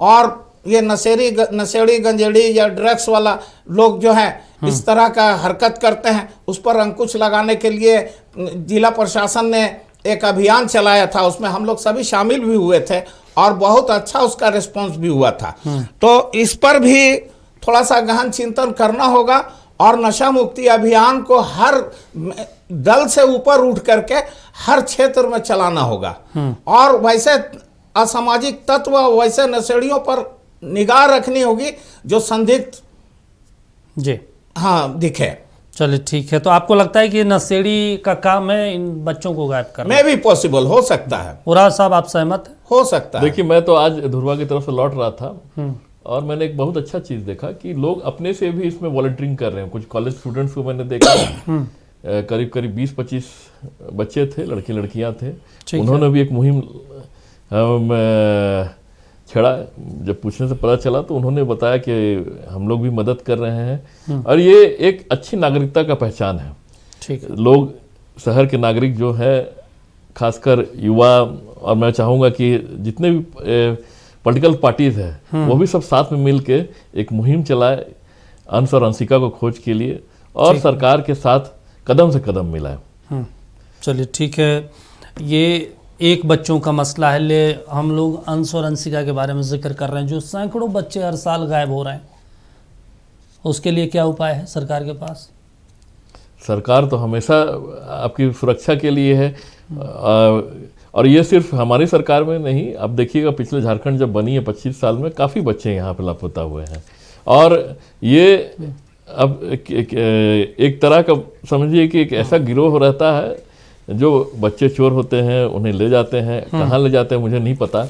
और ये नशेड़ी गंजेड़ी या ड्रग्स वाला लोग जो है इस तरह का हरकत करते हैं, उस पर अंकुश लगाने के लिए जिला प्रशासन ने एक अभियान चलाया था। उसमें हम लोग सभी शामिल भी हुए थे और बहुत अच्छा उसका रिस्पांस भी हुआ था। तो इस पर भी थोड़ा सा गहन चिंतन करना होगा और नशा मुक्ति अभियान को हर दल से ऊपर उठ करके हर क्षेत्र में चलाना होगा। और वैसे असामाजिक तत्व, वैसे नशेड़ियों पर निगाह रखनी होगी जो संदिग्ध जी दिखे। चलिए ठीक है। तो आपको लगता है कि नशेड़ी का काम है इन बच्चों को गायब करना? में भी पॉसिबल हो सकता है। उराव साहब आप सहमत हैं? हो सकता है। देखिए मैं तो आज धुरवा की तरफ से लौट रहा था और मैंने एक बहुत अच्छा चीज देखा कि लोग अपने से भी इसमें वॉलंटियरिंग कर रहे हैं। कुछ कॉलेज स्टूडेंट्स को मैंने देखा करीब करीब 20-25 बच्चे थे, लड़के लड़कियां थे। ठीक उन्होंने भी एक मुहिम छेड़ा। जब पूछने से पता चला तो उन्होंने बताया कि हम लोग भी मदद कर रहे हैं और ये एक अच्छी नागरिकता का पहचान है। ठीक है। लोग शहर के नागरिक जो है, खासकर युवा, और मैं चाहूँगा कि जितने भी पॉलिटिकल पार्टीज है वो भी सब साथ में मिल के एक मुहिम चलाए अंश और अंशिका को खोज के लिए, और सरकार के साथ कदम से कदम मिलाए। चलिए ठीक है, ये एक बच्चों का मसला है। ले हम लोग अंश और अंशिका के बारे में जिक्र कर रहे हैं, जो सैकड़ों बच्चे हर साल गायब हो रहे हैं, उसके लिए क्या उपाय है सरकार के पास? सरकार तो हमेशा आपकी सुरक्षा के लिए है, और ये सिर्फ हमारी सरकार में नहीं। अब देखिएगा पिछले झारखंड जब बनी है 25 साल में काफ़ी बच्चे यहाँ पे लापता हुए हैं, और ये अब एक तरह का समझिए कि एक ऐसा गिरोह रहता है जो बच्चे चोर होते हैं, उन्हें ले जाते हैं, कहाँ ले जाते हैं मुझे नहीं पता,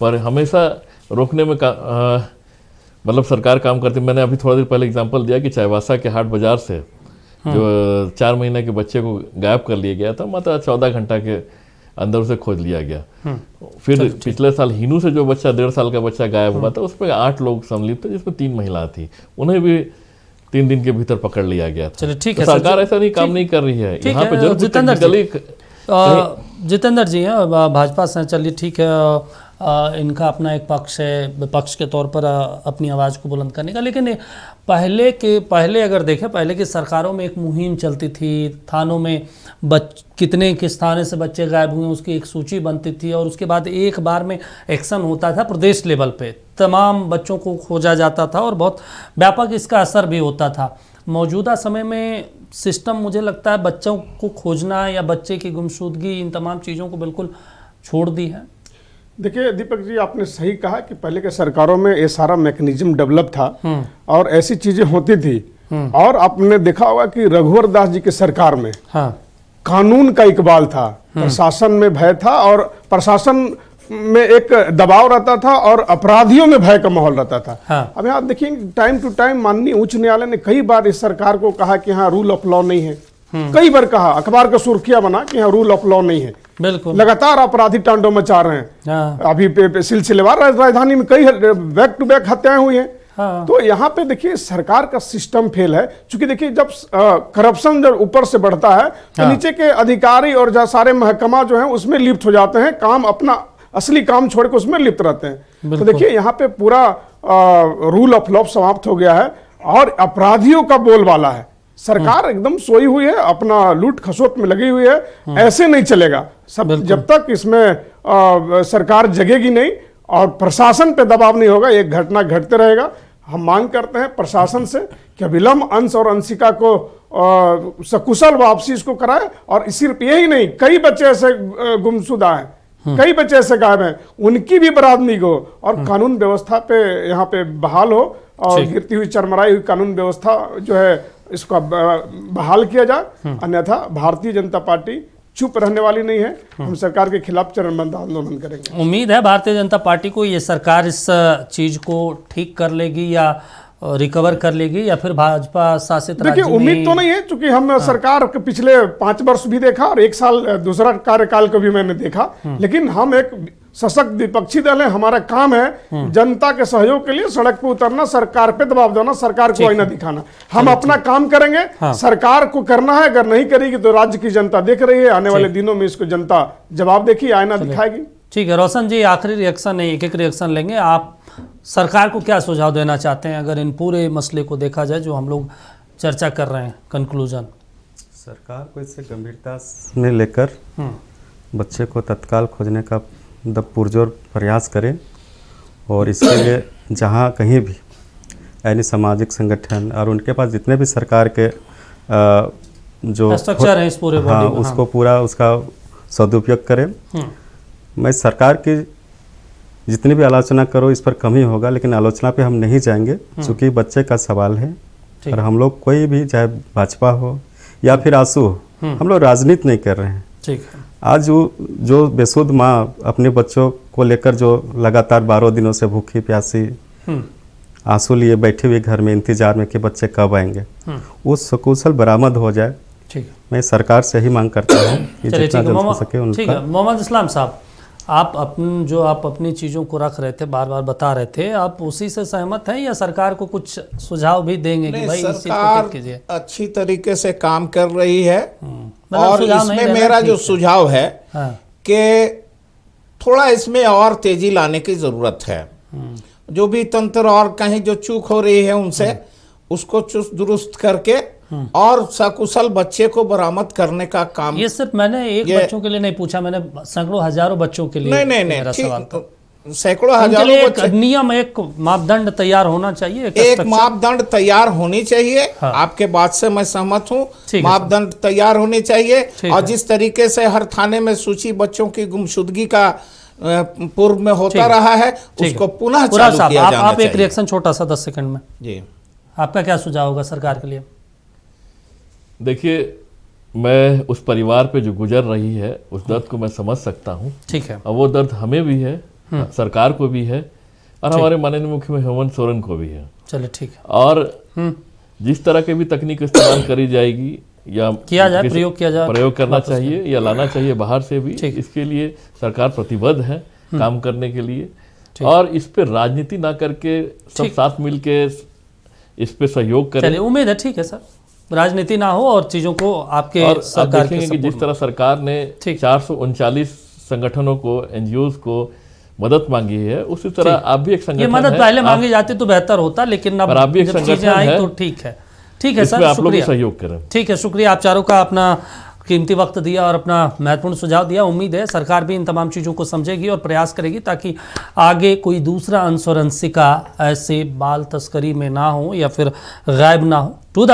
पर हमेशा रोकने में मतलब सरकार काम करती है। मैंने अभी थोड़ा देर पहले एग्जांपल दिया कि चाईबासा के हाट बाजार से जो 4 महीने के बच्चे को गायब कर लिया गया था, मतलब 14 घंटा के अंदर उसे खोज लिया गया। फिर पिछले साल हिनू से जो बच्चा 1.5 साल का बच्चा गायब हुआ था, उस पर 8 लोग सम्मिलित थे, जिसमें 3 महिला थी, उन्हें भी 3 दिन के भीतर पकड़ लिया गया था। चलिए ठीक है, सरकार ऐसा नहीं काम नहीं कर रही है यहाँ पे। जरूर जितेंद्र जी हैं भाजपा से, चलिए ठीक है, इनका अपना एक पक्ष है, विपक्ष के तौर पर अपनी आवाज़ को बुलंद करने का, लेकिन पहले अगर देखें, पहले की सरकारों में एक मुहिम चलती थी, थानों में कितने किस थाने से बच्चे गायब हुए उसकी एक सूची बनती थी, और उसके बाद एक बार में एक्शन होता था, प्रदेश लेवल पे तमाम बच्चों को खोजा जाता था और बहुत व्यापक इसका असर भी होता था। मौजूदा समय में सिस्टम मुझे लगता है बच्चों को खोजना या बच्चे की गुमशुदगी, इन तमाम चीज़ों को बिल्कुल छोड़ दी है। देखिए दीपक जी, आपने सही कहा कि पहले के सरकारों में ये सारा मैकेनिज्म डेवलप था और ऐसी चीजें होती थी। और आपने देखा होगा कि रघुवर दास जी की सरकार में कानून का इकबाल था, प्रशासन में भय था, और प्रशासन में एक दबाव रहता था और अपराधियों में भय का माहौल रहता था। अब यहाँ देखिए, टाइम टू टाइम माननीय उच्च न्यायालय ने कई बार इस सरकार को कहा कि हाँ रूल ऑफ लॉ नहीं है, कई बार कहा, अखबार का सुर्खियां बना कि यहाँ रूल ऑफ लॉ नहीं है। बिल्कुल, लगातार अपराधी टांडो मचा रहे हैं। अभी सिलसिलेवार राजधानी में कई बैक टू बैक हत्याएं हुई हैं। तो यहाँ पे देखिए सरकार का सिस्टम फेल है, क्योंकि देखिए जब करप्शन जब ऊपर से बढ़ता है तो नीचे के अधिकारी और जो सारे महकमा जो है उसमें लिप्त हो जाते हैं, काम अपना असली काम छोड़ के उसमें लिप्त रहते हैं। तो देखिए यहाँ पे पूरा रूल ऑफ लॉ समाप्त हो गया है और अपराधियों का बोलबाला है। सरकार एकदम सोई हुई है, अपना लूट खसोट में लगी हुई है। ऐसे नहीं चलेगा, सब जब तक इसमें सरकार जगेगी नहीं और प्रशासन पे दबाव नहीं होगा, एक घटना घटते रहेगा। हम मांग करते हैं प्रशासन से कि अविलंब अंश और अंशिका को सकुशल वापसी इसको कराए। और सिर्फ यही नहीं, कई बच्चे ऐसे गुमशुदा हैं, कई बच्चे ऐसे गायब हैं, उनकी भी बरामदगी हो और कानून व्यवस्था पे यहाँ पे बहाल हो, और गिरती हुई चरमराई हुई कानून व्यवस्था जो है इसका बहाल किया जाए। अन्यथा भारतीय जनता पार्टी चुप रहने वाली नहीं है, हम सरकार के खिलाफ चरणबद्ध आंदोलन करेंगे। उम्मीद है भारतीय जनता पार्टी को ये सरकार इस चीज को ठीक कर लेगी या रिकवर कर लेगी, या फिर भाजपा शासित राज्य में। देखिए उम्मीद तो नहीं है, क्योंकि हम सरकार के पिछले 5 वर्ष भी देखा और 1 साल दूसरा कार्यकाल को भी मैंने देखा, लेकिन हम एक सशक्त विपक्षी दल है। हमारा काम है जनता के सहयोग के लिए सड़क पे उतरना, सरकार पे दबाव देना, सरकार को आईना दिखाना। हम अपना काम करेंगे, सरकार को करना है। अगर नहीं करेगी तो राज्य की जनता देख रही है, आने वाले दिनों में इसको जनता जवाब देगी, आईना दिखाएगी। ठीक है रोशन जी, आखिरी रिएक्शन है, एक रिएक्शन लेंगे। आप सरकार को क्या सुझाव देना चाहते हैं अगर इन पूरे मसले को देखा जाए जो हम लोग चर्चा कर रहे हैं? कंक्लूजन, सरकार को इससे गंभीरता में लेकर बच्चे को तत्काल खोजने का पुरजोर प्रयास करें, और इसके लिए जहाँ कहीं भी यानी सामाजिक संगठन और उनके पास जितने भी सरकार के जो स्ट्रक्चर है इस पूरे उसको पूरा उसका सदुपयोग करें। मैं सरकार की जितनी भी आलोचना करो इस पर कम ही होगा, लेकिन आलोचना पे हम नहीं जाएंगे, क्योंकि बच्चे का सवाल है। और हम लोग कोई भी, चाहे भाजपा हो या फिर आंसू हो, हम लोग राजनीति नहीं कर रहे हैं। ठीक है। आज जो बेसुध माँ अपने बच्चों को लेकर जो लगातार 12 दिनों से भूखी प्यासी आंसू लिए बैठे हुए घर में इंतजार में कि बच्चे कब आएंगे, वो सकुशल बरामद हो जाए। ठीक है। मैं सरकार से ही मांग करता हूँ कि चलिए जितना ठीक है जल्द हो सके मोहम्मद, ठीक उनका है मोहम्मद इस्लाम साहब, आप अपनी चीज़ों को रख रहे थे, बार बार बता रहे थे, आप उसी से सहमत हैं या सरकार को कुछ सुझाव भी देंगे कि भाई इस चीज़ को सरकार ठीक कीजिए? अच्छी तरीके से काम कर रही है मतलब और सुझाव नहीं इसमें देना मेरा ठीक जो है। सुझाव है हाँ। कि थोड़ा इसमें और तेजी लाने की जरूरत है। जो भी तंत्र और कहीं जो चूक हो रही है उनसे उसको चुस्त दुरुस्त करके और सकुशल बच्चे को बरामद करने का काम। ये सिर्फ मैंने एक बच्चों के लिए नहीं पूछा, मैंने सैकड़ों हजारों बच्चों के लिए नहीं मेरा सवाल था। सैकड़ों उनके हजारों लिए बच्चे एक नियम, एक मापदंड तैयार होना चाहिए, एक structure। मापदंड तैयार होनी चाहिए। हाँ। आपके बात से मैं सहमत हूँ, ठीक है मापदंड तैयार होनी चाहिए। ठीक और है। जिस तरीके से हर थाने में सूची बच्चों की गुमशुदगी का पूर्व में होता ठीक है। रहा है, ठीक है। उसको पुनः पुरा चालू साहब, किया जाना आप एक चाहिए। रिएक्शन छोटा सा 10 सेकंड में जी, आपका क्या सुझाव होगा सरकार के लिए? देखिए, मैं उस परिवार पे जो गुजर रही है उस दर्द को मैं समझ सकता हूँ। ठीक है। और वो दर्द हमें भी है, सरकार को भी है और हमारे माननीय मुख्यमंत्री हेमंत सोरेन को भी है। चलिए ठीक है। और जिस तरह की भी तकनीक इस्तेमाल करी जाएगी या किया जाए, प्रयोग करना चाहिए या लाना चाहिए बाहर से भी, इसके लिए सरकार प्रतिबद्ध है काम करने के लिए। और इस पे राजनीति ना करके सब साथ मिलके इस पे सहयोग करें। चलिए, उम्मीद है ठीक है सर, राजनीति ना हो और चीजों को आपके और सरकार देखेंगे कि जिस तरह सरकार ने 439 संगठनों को, एनजीओ को मदद मांगी है, उसी तरह आप भी एक संगठन ये मदद है, पहले मांगी जाती तो बेहतर होता, लेकिन अब आप भी एक जब संगठन चीजें आई है, तो ठीक है। ठीक है इसमें सर, आप लोग शुक्रिया, सहयोग करें। ठीक है, शुक्रिया। आप चारों का अपना कीमती वक्त दिया और अपना महत्वपूर्ण सुझाव दिया। उम्मीद है सरकार भी इन तमाम चीज़ों को समझेगी और प्रयास करेगी ताकि आगे कोई दूसरा अंश और अंशिका ऐसे बाल तस्करी में ना हो या फिर गायब ना हो।